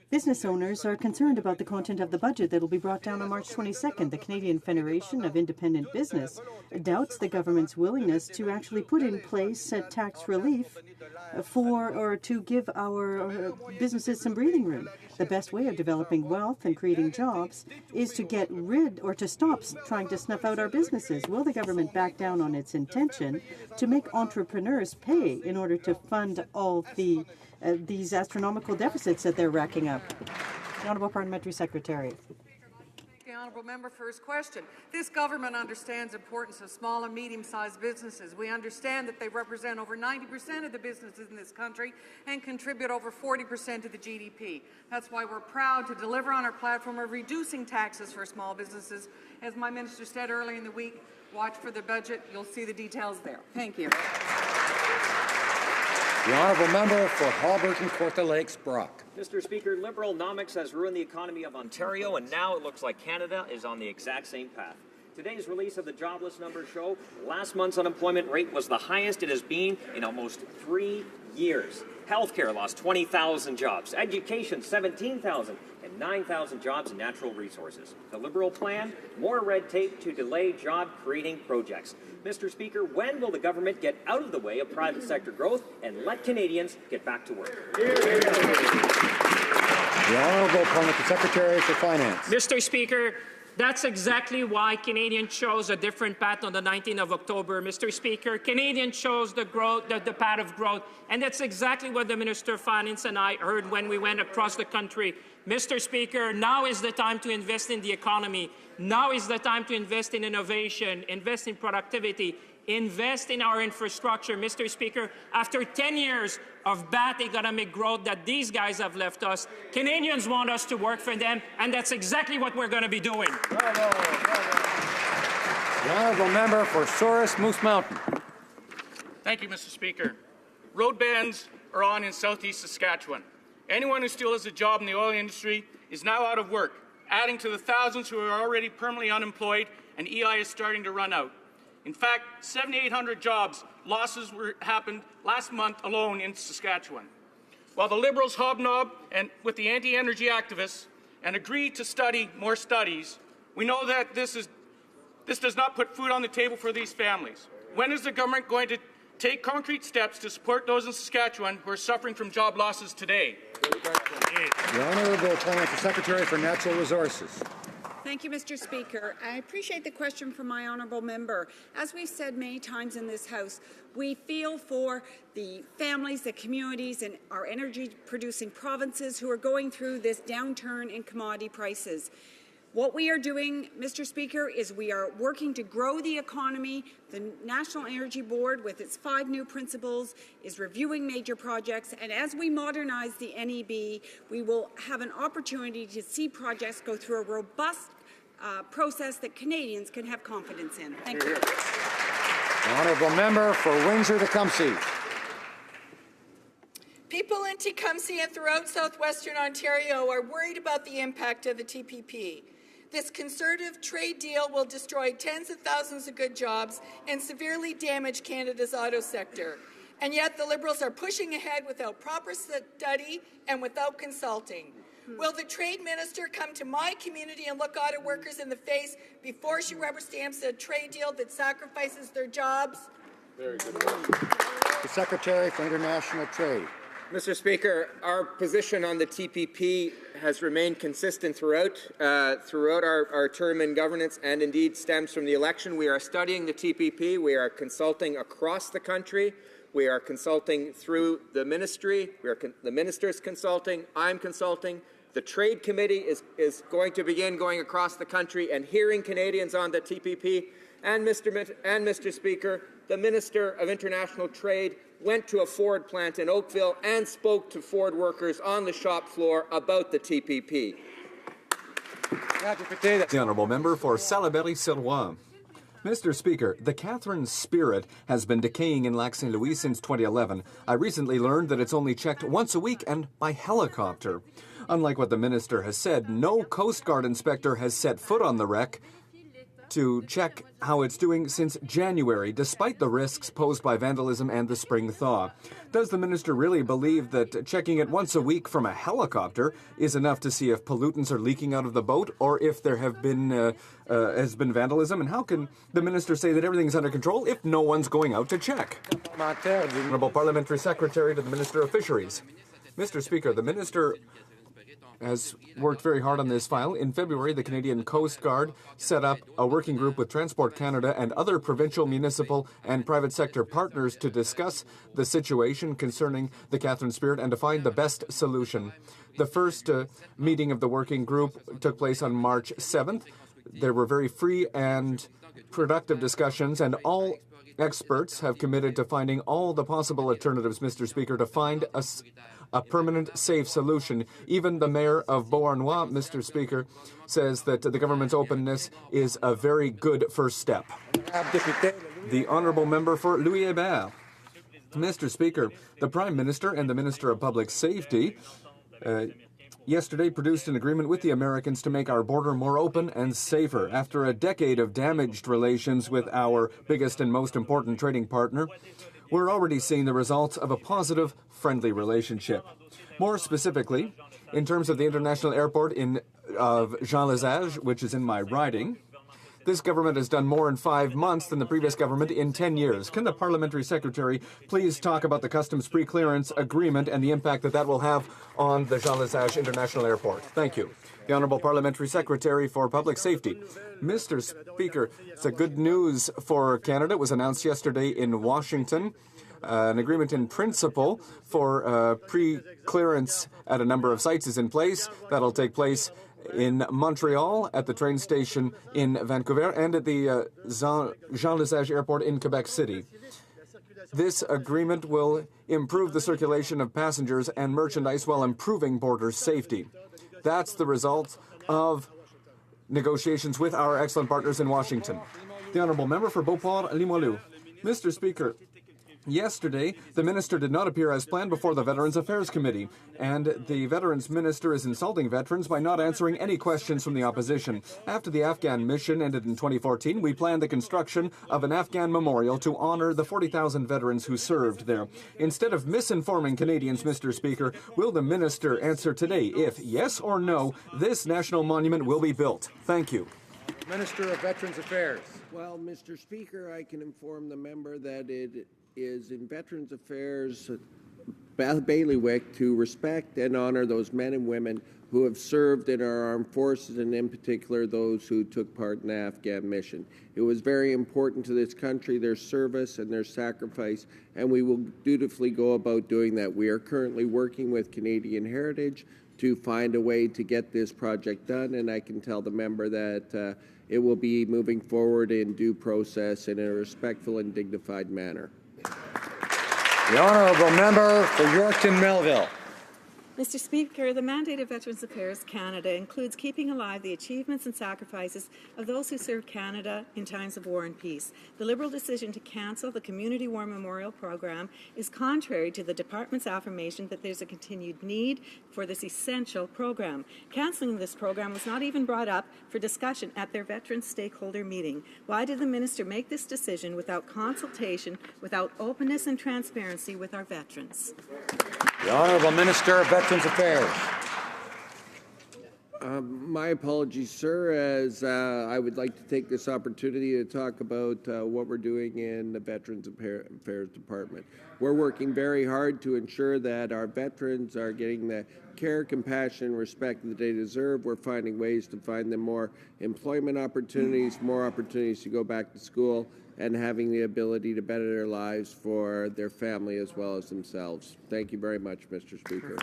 business owners are concerned about the content of the budget that will be brought down on March 22nd. The Canadian Federation of Independent Business doubts the government's willingness to actually put in place tax relief to give our businesses some breathing room. The best way of developing wealth and creating jobs is to get rid or to stop trying to snuff out our businesses. Will the government back down on its intention to make entrepreneurs pay in order to fund all these astronomical deficits that they're racking up? The Honourable Parliamentary Secretary. The honourable member for his question. This government understands the importance of small and medium-sized businesses. We understand that they represent over 90% of the businesses in this country and contribute over 40% to the GDP. That's why we're proud to deliver on our platform of reducing taxes for small businesses. As my minister said earlier in the week, watch for the budget. You'll see the details there. Thank you. The honourable member for Halberton-Kawartha Lakes Brock. Mr. Speaker, Liberal-nomics has ruined the economy of Ontario, and now it looks like Canada is on the exact same path. Today's release of the jobless numbers show last month's unemployment rate was the highest it has been in almost 3 years. Healthcare lost 20,000 jobs, education 17,000, and 9,000 jobs in natural resources. The Liberal plan, more red tape to delay job-creating projects. Mr. Speaker, when will the government get out of the way of private sector growth and let Canadians get back to work? The Honourable Parliamentary Secretary for Finance. Mr. Speaker, that's exactly why Canadians chose a different path on the 19th of October. Mr. Speaker, Canadians chose the path of growth, and that's exactly what the Minister of Finance and I heard when we went across the country. Mr. Speaker, now is the time to invest in the economy. Now is the time to invest in innovation, invest in productivity, invest in our infrastructure. Mr. Speaker, after 10 years of bad economic growth that these guys have left us, Canadians want us to work for them, and that's exactly what we're going to be doing. Bravo. The honourable member for Souris Moose Mountain. Thank you, Mr. Speaker. Road bans are on in southeast Saskatchewan. Anyone who still has a job in the oil industry is now out of work, adding to the thousands who are already permanently unemployed, and EI is starting to run out. In fact, 7,800 jobs losses happened last month alone in Saskatchewan. While the Liberals hobnob with the anti-energy activists and agree to study more studies, we know that this does not put food on the table for these families. When is the government going to take concrete steps to support those in Saskatchewan who are suffering from job losses today? The Honourable Parliamentary Secretary for Natural Resources. Thank you, Mr. Speaker. I appreciate the question from my honourable member. As we've said many times in this House, we feel for the families, the communities, and our energy-producing provinces who are going through this downturn in commodity prices. What we are doing, Mr. Speaker, is we are working to grow the economy. The National Energy Board, with its 5 new principles, is reviewing major projects. And as we modernize the NEB, we will have an opportunity to see projects go through a robust process that Canadians can have confidence in. Thank you. The honourable member for Windsor-Tecumseh. People in Tecumseh and throughout southwestern Ontario are worried about the impact of the TPP. This conservative trade deal will destroy tens of thousands of good jobs and severely damage Canada's auto sector. And yet the Liberals are pushing ahead without proper study and without consulting. Will the Trade Minister come to my community and look auto workers in the face before she rubber stamps a trade deal that sacrifices their jobs? Very good. The Secretary for International Trade. Mr. Speaker, our position on the TPP has remained consistent throughout our term in governance, and indeed stems from the election. We are studying the TPP. We are consulting across the country. We are consulting through the ministry. The minister's consulting. I'm consulting. The Trade Committee is going to begin going across the country and hearing Canadians on the TPP. And Mr. Speaker, the Minister of International Trade went to a Ford plant in Oakville and spoke to Ford workers on the shop floor about the TPP. The honourable member for Salaberry-sur-Loire. Mr. Speaker, the Catherine Spirit has been decaying in Lac St. Louis since 2011. I recently learned that it's only checked once a week and by helicopter. Unlike what the minister has said, no Coast Guard inspector has set foot on the wreck to check how it's doing since January, despite the risks posed by vandalism and the spring thaw. Does the minister really believe that checking it once a week from a helicopter is enough to see if pollutants are leaking out of the boat or if there has been vandalism? And how can the minister say that everything's under control if no one's going out to check? Honourable Parliamentary Secretary to the Minister of Fisheries. Mr. Speaker, the minister has worked very hard on this file. In February, the Canadian Coast Guard set up a working group with Transport Canada and other provincial, municipal, and private sector partners to discuss the situation concerning the Catherine Spirit and to find the best solution. The first meeting of the working group took place on March 7th. There were very free and productive discussions, and all experts have committed to finding all the possible alternatives, Mr. Speaker, to find a permanent, safe solution. Even the mayor of Beauharnois, Mr. Speaker, says that the government's openness is a very good first step. The honourable member for Louis-Hébert. Mr. Speaker, the Prime Minister and the Minister of Public Safety yesterday produced an agreement with the Americans to make our border more open and safer. After a decade of damaged relations with our biggest and most important trading partner, we're already seeing the results of a positive, friendly relationship. More specifically, in terms of the international airport of Jean-Lesage, which is in my riding, this government has done more in 5 months than the previous government in 10 years. Can the Parliamentary Secretary please talk about the customs pre-clearance agreement and the impact that will have on the Jean-Lesage International Airport? Thank you. The Honourable Parliamentary Secretary for Public Safety. Mr. Speaker, it's a good news for Canada. It was announced yesterday in Washington. An agreement in principle for pre-clearance at a number of sites is in place. That'll take place in Montreal, at the train station in Vancouver, and at the Jean-Lesage Airport in Quebec City. This agreement will improve the circulation of passengers and merchandise while improving border safety. That's the result of negotiations with our excellent partners in Washington. The Honourable Member for Beauport-Limoilou. Mr. Speaker, yesterday, the minister did not appear as planned before the Veterans Affairs Committee, and the Veterans Minister is insulting veterans by not answering any questions from the opposition. After the Afghan mission ended in 2014, we planned the construction of an Afghan memorial to honor the 40,000 veterans who served there. Instead of misinforming Canadians, Mr. Speaker, will the minister answer today if, yes or no, this national monument will be built? Thank you. Minister of Veterans Affairs. Well, Mr. Speaker, I can inform the member that it is in Veterans Affairs bailiwick to respect and honor those men and women who have served in our armed forces, and in particular those who took part in the Afghan mission. It was very important to this country, their service and their sacrifice, and we will dutifully go about doing that. We are currently working with Canadian Heritage to find a way to get this project done, and I can tell the member that it will be moving forward in due process in a respectful and dignified manner. The honourable member for Yorkton Melville. Mr. Speaker, the mandate of Veterans Affairs Canada includes keeping alive the achievements and sacrifices of those who served Canada in times of war and peace. The Liberal decision to cancel the Community War Memorial Program is contrary to the Department's affirmation that there's a continued need for this essential program. Cancelling this program was not even brought up for discussion at their Veterans Stakeholder meeting. Why did the Minister make this decision without consultation, without openness and transparency with our veterans? The Honourable Minister of Veterans Affairs. My apologies, sir, as I would like to take this opportunity to talk about what we're doing in the Veterans Affairs Department. We're working very hard to ensure that our veterans are getting the care, compassion, and respect that they deserve. We're finding ways to find them more employment opportunities, more opportunities to go back to school, and having the ability to better their lives for their family as well as themselves. Thank you very much, Mr. Speaker.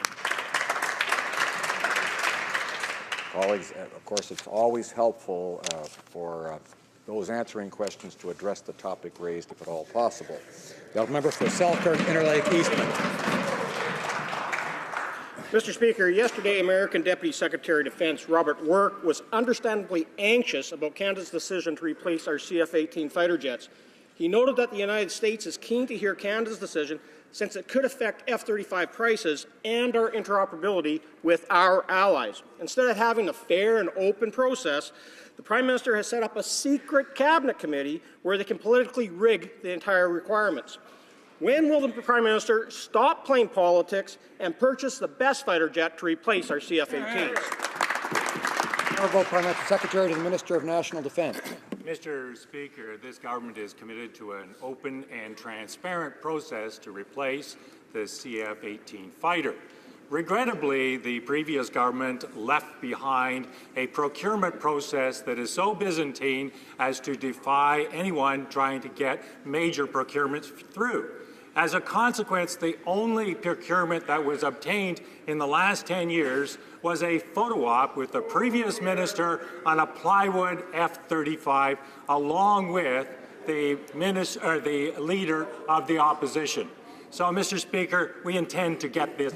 Colleagues, of course, it's always helpful for those answering questions to address the topic raised, if at all possible. The member for Selkirk, Interlake, Eastman. Mr. Speaker, yesterday American Deputy Secretary of Defense Robert Work was understandably anxious about Canada's decision to replace our CF-18 fighter jets. He noted that the United States is keen to hear Canada's decision since it could affect F-35 prices and our interoperability with our allies. Instead of having a fair and open process, the Prime Minister has set up a secret cabinet committee where they can politically rig the entire requirements. When will the Prime Minister stop playing politics and purchase the best fighter jet to replace our CF-18s? Honourable Parliamentary Secretary to the Minister of National Defence. Mr. Speaker, this government is committed to an open and transparent process to replace the CF-18 fighter. Regrettably, the previous government left behind a procurement process that is so Byzantine as to defy anyone trying to get major procurements through. As a consequence, the only procurement that was obtained in the last 10 years was a photo op with the previous minister on a plywood F-35, along with the leader of the opposition. So, Mr. Speaker, we intend to get this.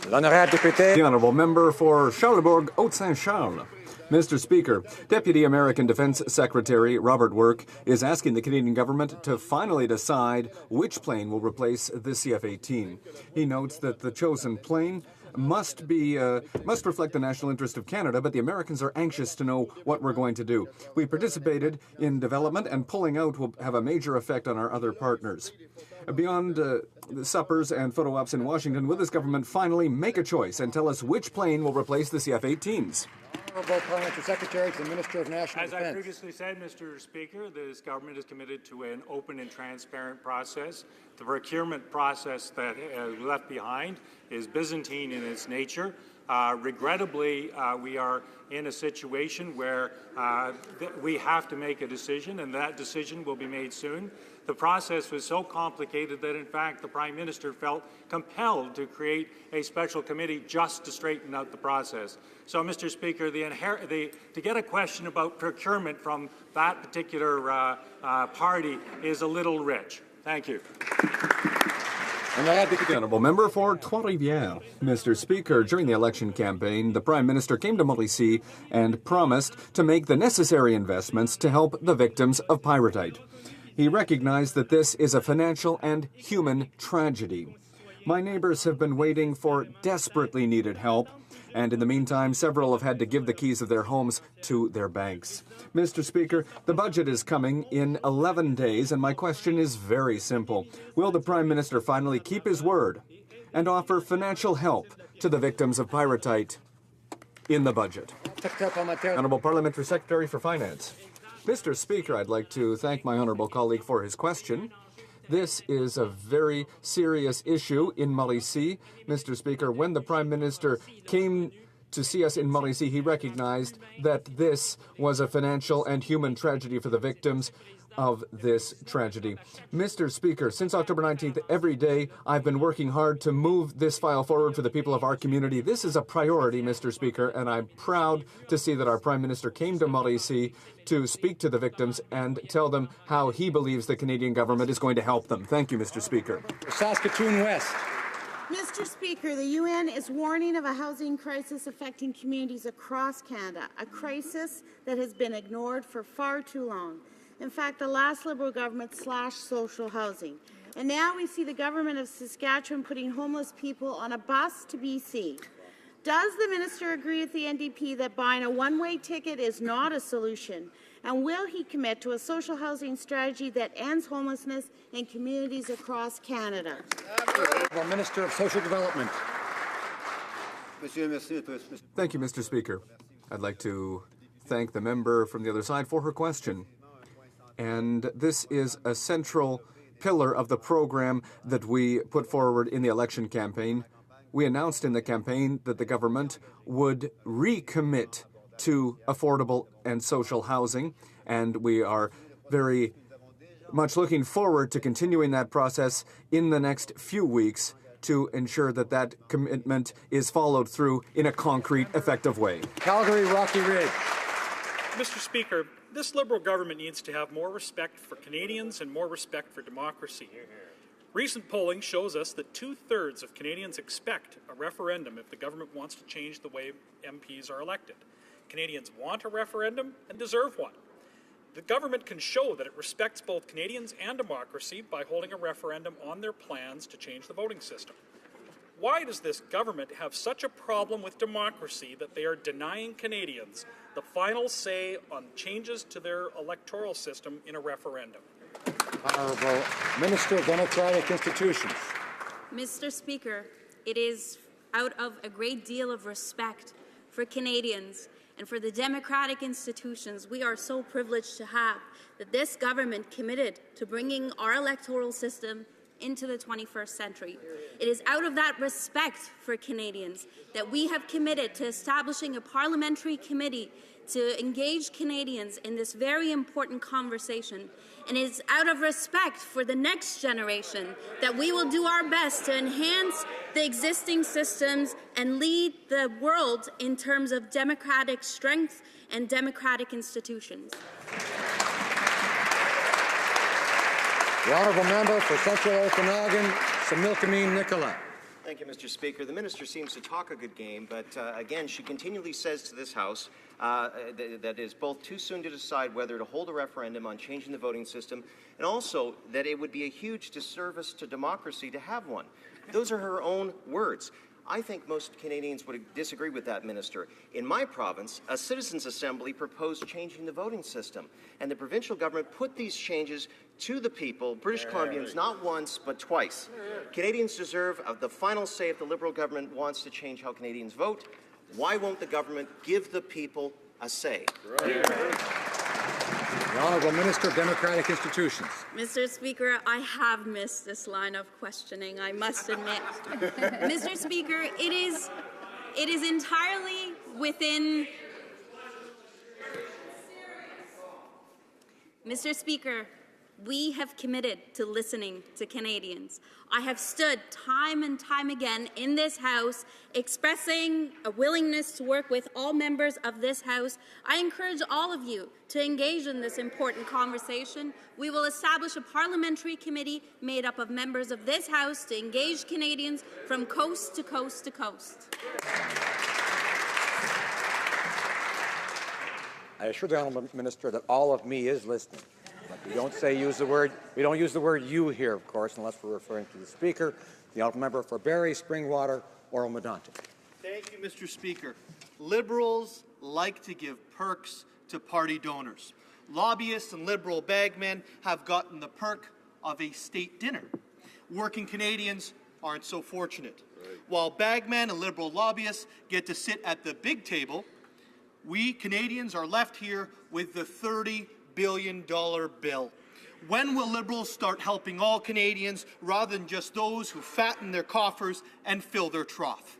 The honourable member for Charlebourg, Haute-Saint-Charles. Mr. Speaker, Deputy American Defense Secretary Robert Work is asking the Canadian government to finally decide which plane will replace the CF-18. He notes that the chosen plane must reflect the national interest of Canada, but the Americans are anxious to know what we're going to do. We participated in development, and pulling out will have a major effect on our other partners. Beyond the suppers and photo ops in Washington, will this government finally make a choice and tell us which plane will replace the CF-18s? Honourable Parliamentary Secretary to the Minister of National Defence. As I previously said, Mr. Speaker, this government is committed to an open and transparent process. The procurement process that is left behind is Byzantine in its nature. Regrettably, we are in a situation where we have to make a decision, and that decision will be made soon. The process was so complicated that, in fact, the Prime Minister felt compelled to create a special committee just to straighten out the process. So, Mr. Speaker, to get a question about procurement from that particular party is a little rich. Thank you. And I advocate the honourable member for Trois-Rivières. Mr. Speaker, during the election campaign, the Prime Minister came to Mauricie and promised to make the necessary investments to help the victims of pyrrhotite. He recognized that this is a financial and human tragedy. My neighbors have been waiting for desperately needed help, and in the meantime, several have had to give the keys of their homes to their banks. Mr. Speaker, the budget is coming in 11 days, and my question is very simple. Will the Prime Minister finally keep his word and offer financial help to the victims of pyrrhotite in the budget? Honourable Parliamentary Secretary for Finance. Mr. Speaker, I'd like to thank my honourable colleague for his question. This is a very serious issue in Mauricie. Mr. Speaker, when the Prime Minister came to see us in Mauricie, he recognized that this was a financial and human tragedy for the victims of this tragedy. Mr. Speaker, since October 19th, every day I've been working hard to move this file forward for the people of our community. This is a priority, Mr. Speaker, and I'm proud to see that our Prime Minister came to Mauricie to speak to the victims and tell them how he believes the Canadian government is going to help them. Thank you, Mr. Speaker. Saskatoon West. Mr. Speaker, the UN is warning of a housing crisis affecting communities across Canada, a crisis that has been ignored for far too long. In fact, the last Liberal government slashed social housing. And now we see the government of Saskatchewan putting homeless people on a bus to BC. Does the minister agree with the NDP that buying a one-way ticket is not a solution? And will he commit to a social housing strategy that ends homelessness in communities across Canada? The Minister of Social Development. Thank you, Mr. Speaker. I'd like to thank the member from the other side for her question. And this is a central pillar of the program that we put forward in the election campaign. We announced in the campaign that the government would recommit to affordable and social housing, and we are very much looking forward to continuing that process in the next few weeks to ensure that that commitment is followed through in a concrete, effective way. Calgary, Rocky Ridge. Mr. Speaker, this Liberal government needs to have more respect for Canadians and more respect for democracy. Recent polling shows us that 2/3 of Canadians expect a referendum if the government wants to change the way MPs are elected. Canadians want a referendum and deserve one. The government can show that it respects both Canadians and democracy by holding a referendum on their plans to change the voting system. Why does this government have such a problem with democracy that they are denying Canadians the final say on changes to their electoral system in a referendum? Honourable Minister of Democratic Institutions. Mr. Speaker, it is out of a great deal of respect for Canadians and for the democratic institutions we are so privileged to have that this government committed to bringing our electoral system into the 21st century. It is out of that respect for Canadians that we have committed to establishing a parliamentary committee to engage Canadians in this very important conversation. And it is out of respect for the next generation that we will do our best to enhance the existing systems and lead the world in terms of democratic strength and democratic institutions. The Honourable Member for Central Okanagan, Similkameen Nicola. Thank you, Mr. Speaker. The minister seems to talk a good game, but again, she continually says to this House that it is both too soon to decide whether to hold a referendum on changing the voting system, and also that it would be a huge disservice to democracy to have one. Those are her own words. I think most Canadians would disagree with that, Minister. In my province, a citizens' assembly proposed changing the voting system, and the provincial government put these changes to the people, British Columbians, not once but twice. Canadians deserve the final say if the Liberal government wants to change how Canadians vote. Why won't the government give the people a say? The Honourable Minister of Democratic Institutions. Mr. Speaker, I have missed this line of questioning, I must admit. Mr. Speaker, it is entirely within... Mr. Speaker, we have committed to listening to Canadians. I have stood time and time again in this House expressing a willingness to work with all members of this House. I encourage all of you to engage in this important conversation. We will establish a parliamentary committee made up of members of this House to engage Canadians from coast to coast to coast. I assure the Honourable Minister that all of me is listening. But we don't use the word you here, of course, unless we're referring to the Speaker. The Honourable Member for Barrie, Springwater, Oro-Medonte. Thank you, Mr. Speaker. Liberals like to give perks to party donors. Lobbyists and Liberal bagmen have gotten the perk of a state dinner. Working Canadians aren't so fortunate. While bagmen and Liberal lobbyists get to sit at the big table, we Canadians are left here with the $30 billion bill. When will Liberals start helping all Canadians rather than just those who fatten their coffers and fill their trough?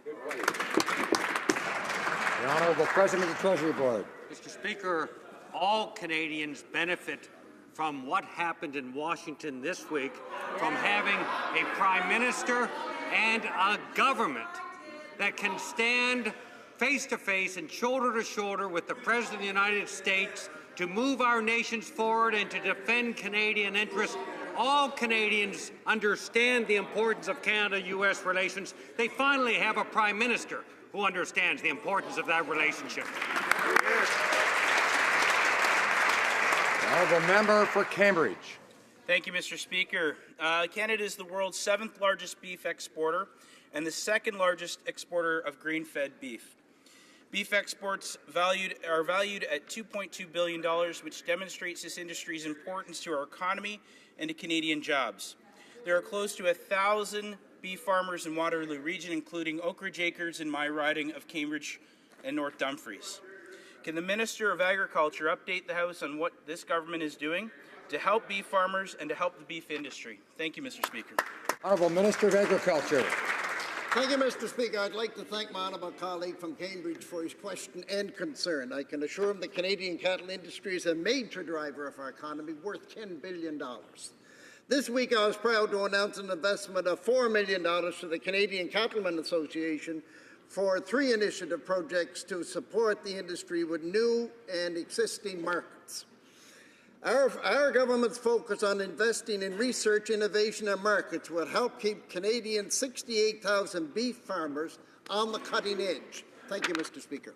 The Honourable President of the Treasury Board. Mr. Speaker, all Canadians benefit from what happened in Washington this week, from having a Prime Minister and a government that can stand face to face and shoulder to shoulder with the President of the United States to move our nations forward and to defend Canadian interests. All Canadians understand the importance of Canada-U.S. relations. They finally have a Prime Minister who understands the importance of that relationship. The Honourable Member for Cambridge. Thank you, Mr. Speaker. Canada is the world's 7th largest beef exporter and the 2nd largest exporter of grain-fed beef. Beef exports are valued at $2.2 billion, which demonstrates this industry's importance to our economy and to Canadian jobs. There are close to 1,000 beef farmers in Waterloo Region, including Oak Ridge Acres in my riding of Cambridge and North Dumfries. Can the Minister of Agriculture update the House on what this government is doing to help beef farmers and to help the beef industry? Thank you, Mr. Speaker. Honourable Minister of Agriculture. Thank you, Mr. Speaker. I'd like to thank my honourable colleague from Cambridge for his question and concern. I can assure him the Canadian cattle industry is a major driver of our economy, worth $10 billion. This week, I was proud to announce an investment of $4 million to the Canadian Cattlemen Association for 3 initiative projects to support the industry with new and existing markets. Our government's focus on investing in research, innovation and markets will help keep Canadian 68,000 beef farmers on the cutting edge. Thank you, Mr. Speaker.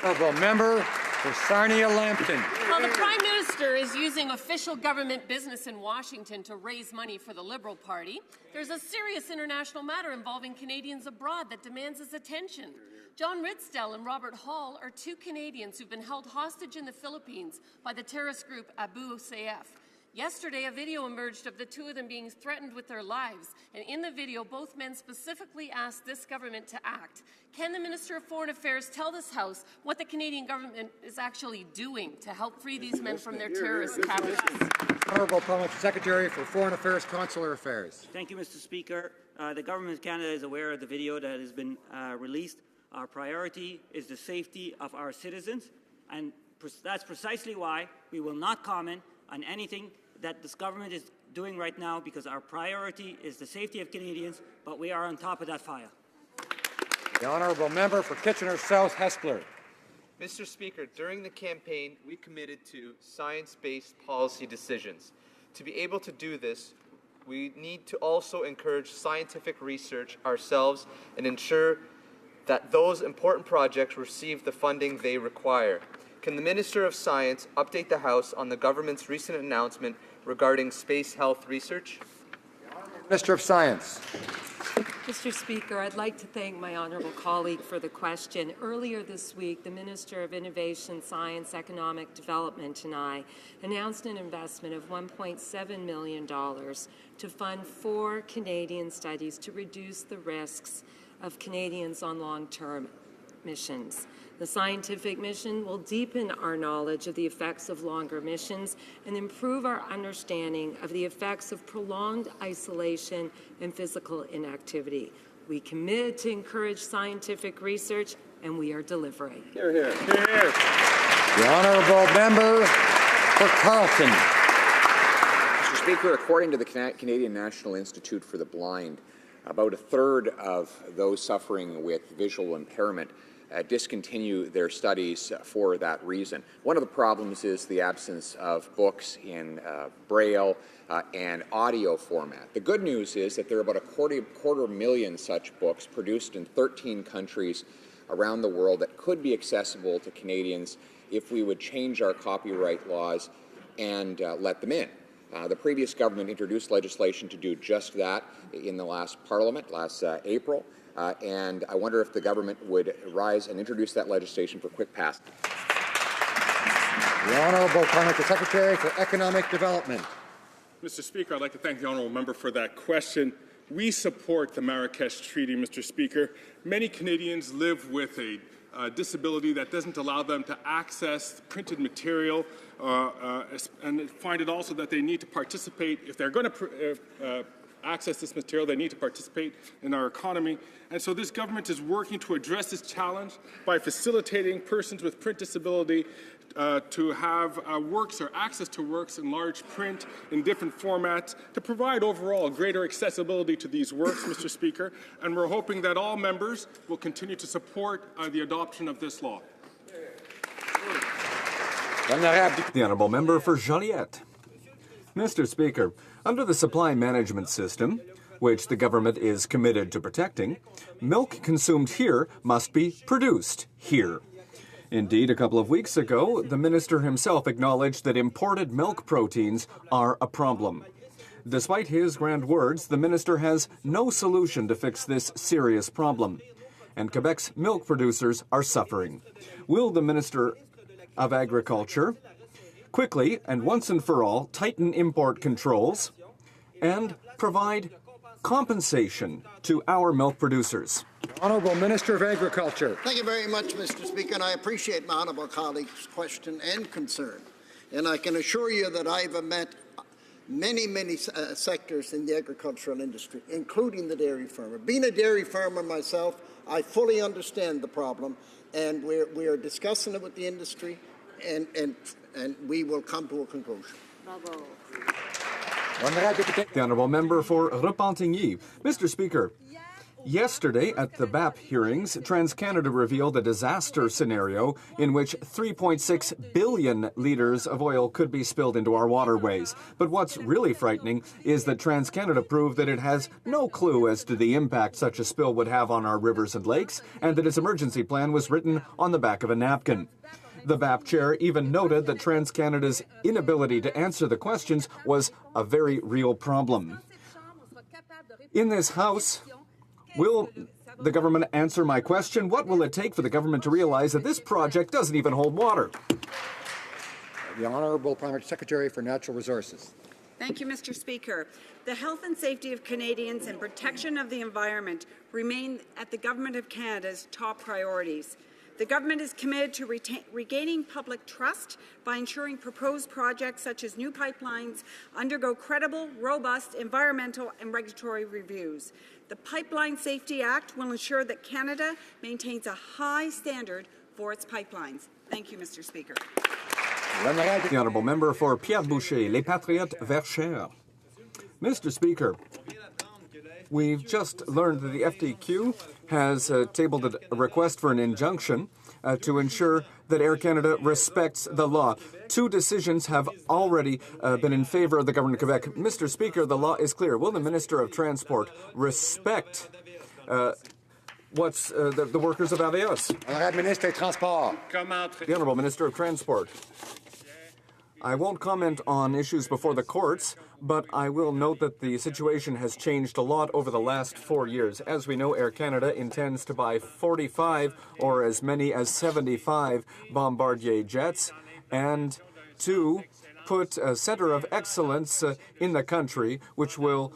Honourable member for Sarnia-Lambton. While the Prime Minister is using official government business in Washington to raise money for the Liberal Party, there's a serious international matter involving Canadians abroad that demands his attention. John Ridsdale and Robert Hall are two Canadians who've been held hostage in the Philippines by the terrorist group Abu Sayyaf. Yesterday, a video emerged of the two of them being threatened with their lives, and in the video, both men specifically asked this government to act. Can the Minister of Foreign Affairs tell this House what the Canadian government is actually doing to help free these men from their terrorist captors? Honourable Parliamentary Secretary for Foreign Affairs, Consular Affairs. Thank you, Mr. Speaker. The Government of Canada is aware of the video that has been released. Our priority is the safety of our citizens, and that's precisely why we will not comment on anything that this government is doing right now, because our priority is the safety of Canadians, but we are on top of that file. The honourable member for Kitchener South, Hespeler. Mr. Speaker, during the campaign, we committed to science-based policy decisions. To be able to do this, we need to also encourage scientific research ourselves and ensure that those important projects receive the funding they require. Can the Minister of Science update the House on the government's recent announcement regarding space health research? Minister of Science. Mr. Speaker, I'd like to thank my honourable colleague for the question. Earlier this week, the Minister of Innovation, Science, Economic Development and I announced an investment of $1.7 million to fund 4 Canadian studies to reduce the risks of Canadians on long-term missions. The scientific mission will deepen our knowledge of the effects of longer missions and improve our understanding of the effects of prolonged isolation and physical inactivity. We committed to encourage scientific research, and we are delivering. Hear, hear. Hear, hear. The honourable member for Carleton. Mr. Speaker, according to the Canadian National Institute for the Blind, about a third of those suffering with visual impairment discontinue their studies for that reason. One of the problems is the absence of books in Braille and audio format. The good news is that there are about a quarter million such books produced in 13 countries around the world that could be accessible to Canadians if we would change our copyright laws and let them in. The previous government introduced legislation to do just that in the last Parliament, last April. And I wonder if the government would rise and introduce that legislation for quick passage. The Honourable Parliamentary Secretary for Economic Development. Mr. Speaker, I'd like to thank the honourable member for that question. We support the Marrakesh Treaty, Mr. Speaker. Many Canadians live with a disability that doesn't allow them to access printed material and find it also that they need to participate. If they're going to access this material, they need to participate in our economy. And so this government is working to address this challenge by facilitating persons with print disability to have works or access to works in large print in different formats to provide overall greater accessibility to these works, Mr. Speaker. And we're hoping that all members will continue to support the adoption of this law. The honourable member for Joliette. Mr. Speaker, under the supply management system, which the government is committed to protecting, milk consumed here must be produced here. Indeed, a couple of weeks ago, the minister himself acknowledged that imported milk proteins are a problem. Despite his grand words, the minister has no solution to fix this serious problem, and Quebec's milk producers are suffering. Will the Minister of Agriculture quickly and once and for all tighten import controls and provide compensation to our milk producers? Honourable Minister of Agriculture. Thank you very much, Mr. Speaker, and I appreciate my honourable colleague's question and concern. And I can assure you that I've met many sectors in the agricultural industry, including the dairy farmer. Being a dairy farmer myself, I fully understand the problem, and we are discussing it with the industry, and we will come to a conclusion. Bravo. The honourable member for Repentigny. Mr. Speaker, Yesterday, at the BAP hearings, TransCanada revealed a disaster scenario in which 3.6 billion litres of oil could be spilled into our waterways. But what's really frightening is that TransCanada proved that it has no clue as to the impact such a spill would have on our rivers and lakes, and that its emergency plan was written on the back of a napkin. The BAP chair even noted that TransCanada's inability to answer the questions was a very real problem. In this House, will the government answer my question? What will it take for the government to realize that this project doesn't even hold water? The Honourable Prime Secretary for Natural Resources. Thank you, Mr. Speaker. The health and safety of Canadians and protection of the environment remain at the Government of Canada's top priorities. The government is committed to regaining public trust by ensuring proposed projects such as new pipelines undergo credible, robust environmental and regulatory reviews. The Pipeline Safety Act will ensure that Canada maintains a high standard for its pipelines. Thank you, Mr. Speaker. The Honourable Member for Pierre Boucher, Les Patriotes Verchères. Mr. Speaker, we've just learned that the FTQ has tabled a request for an injunction to ensure that Air Canada respects the law. 2 decisions have already been in favour of the Government of Quebec. Mr. Speaker, the law is clear. Will the Minister of Transport respect the workers of Avios? The Honourable Minister of Transport. I won't comment on issues before the courts, but I will note that the situation has changed a lot over the last 4 years. As we know, Air Canada intends to buy 45 or as many as 75 Bombardier jets and to put a centre of excellence in the country, which will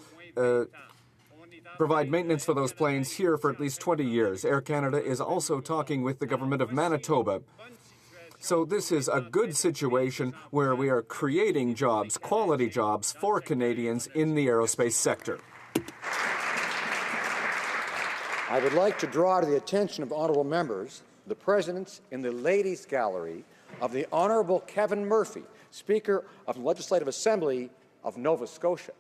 provide maintenance for those planes here for at least 20 years. Air Canada is also talking with the government of Manitoba. So this is a good situation where we are creating jobs, quality jobs, for Canadians in the aerospace sector. I would like to draw to the attention of honourable members the presence in the Ladies' Gallery of the Honourable Kevin Murphy, Speaker of the Legislative Assembly of Nova Scotia.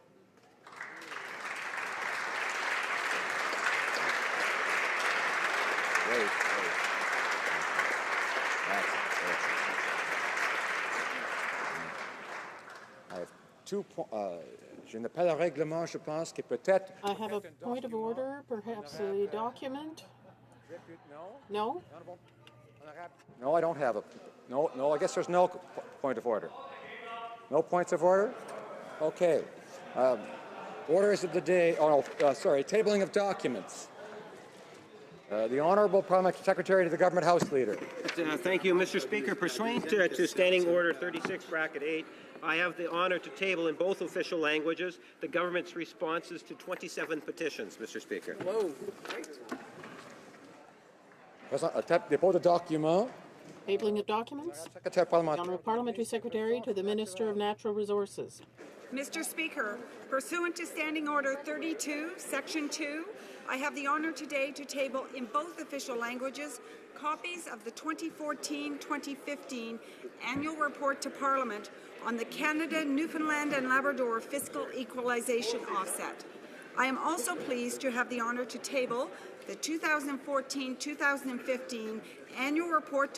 Je n'ai pas le règlement, je pense que peut-être... I have a point of order, perhaps a document? No? No, I don't have a... No, I guess there's no point of order. No points of order? Okay. Orders of the day... tabling of documents. The Honourable Parliamentary Secretary to the Government House Leader. Thank you, Mr. Speaker. Pursuant to Standing Order 36, Bracket 8, I have the honour to table in both official languages the government's responses to 27 petitions, Mr. Speaker. Whoa. Dépôt de documents. Tabling of documents. Honourable Parliamentary Secretary to the Minister of Natural Resources. Mr. Speaker, pursuant to Standing Order 32, Section 2, I have the honour today to table in both official languages copies of the 2014-2015 Annual Report to Parliament on the Canada, Newfoundland and Labrador Fiscal Equalization Offset. I am also pleased to have the honour to table the 2014-2015 Annual Report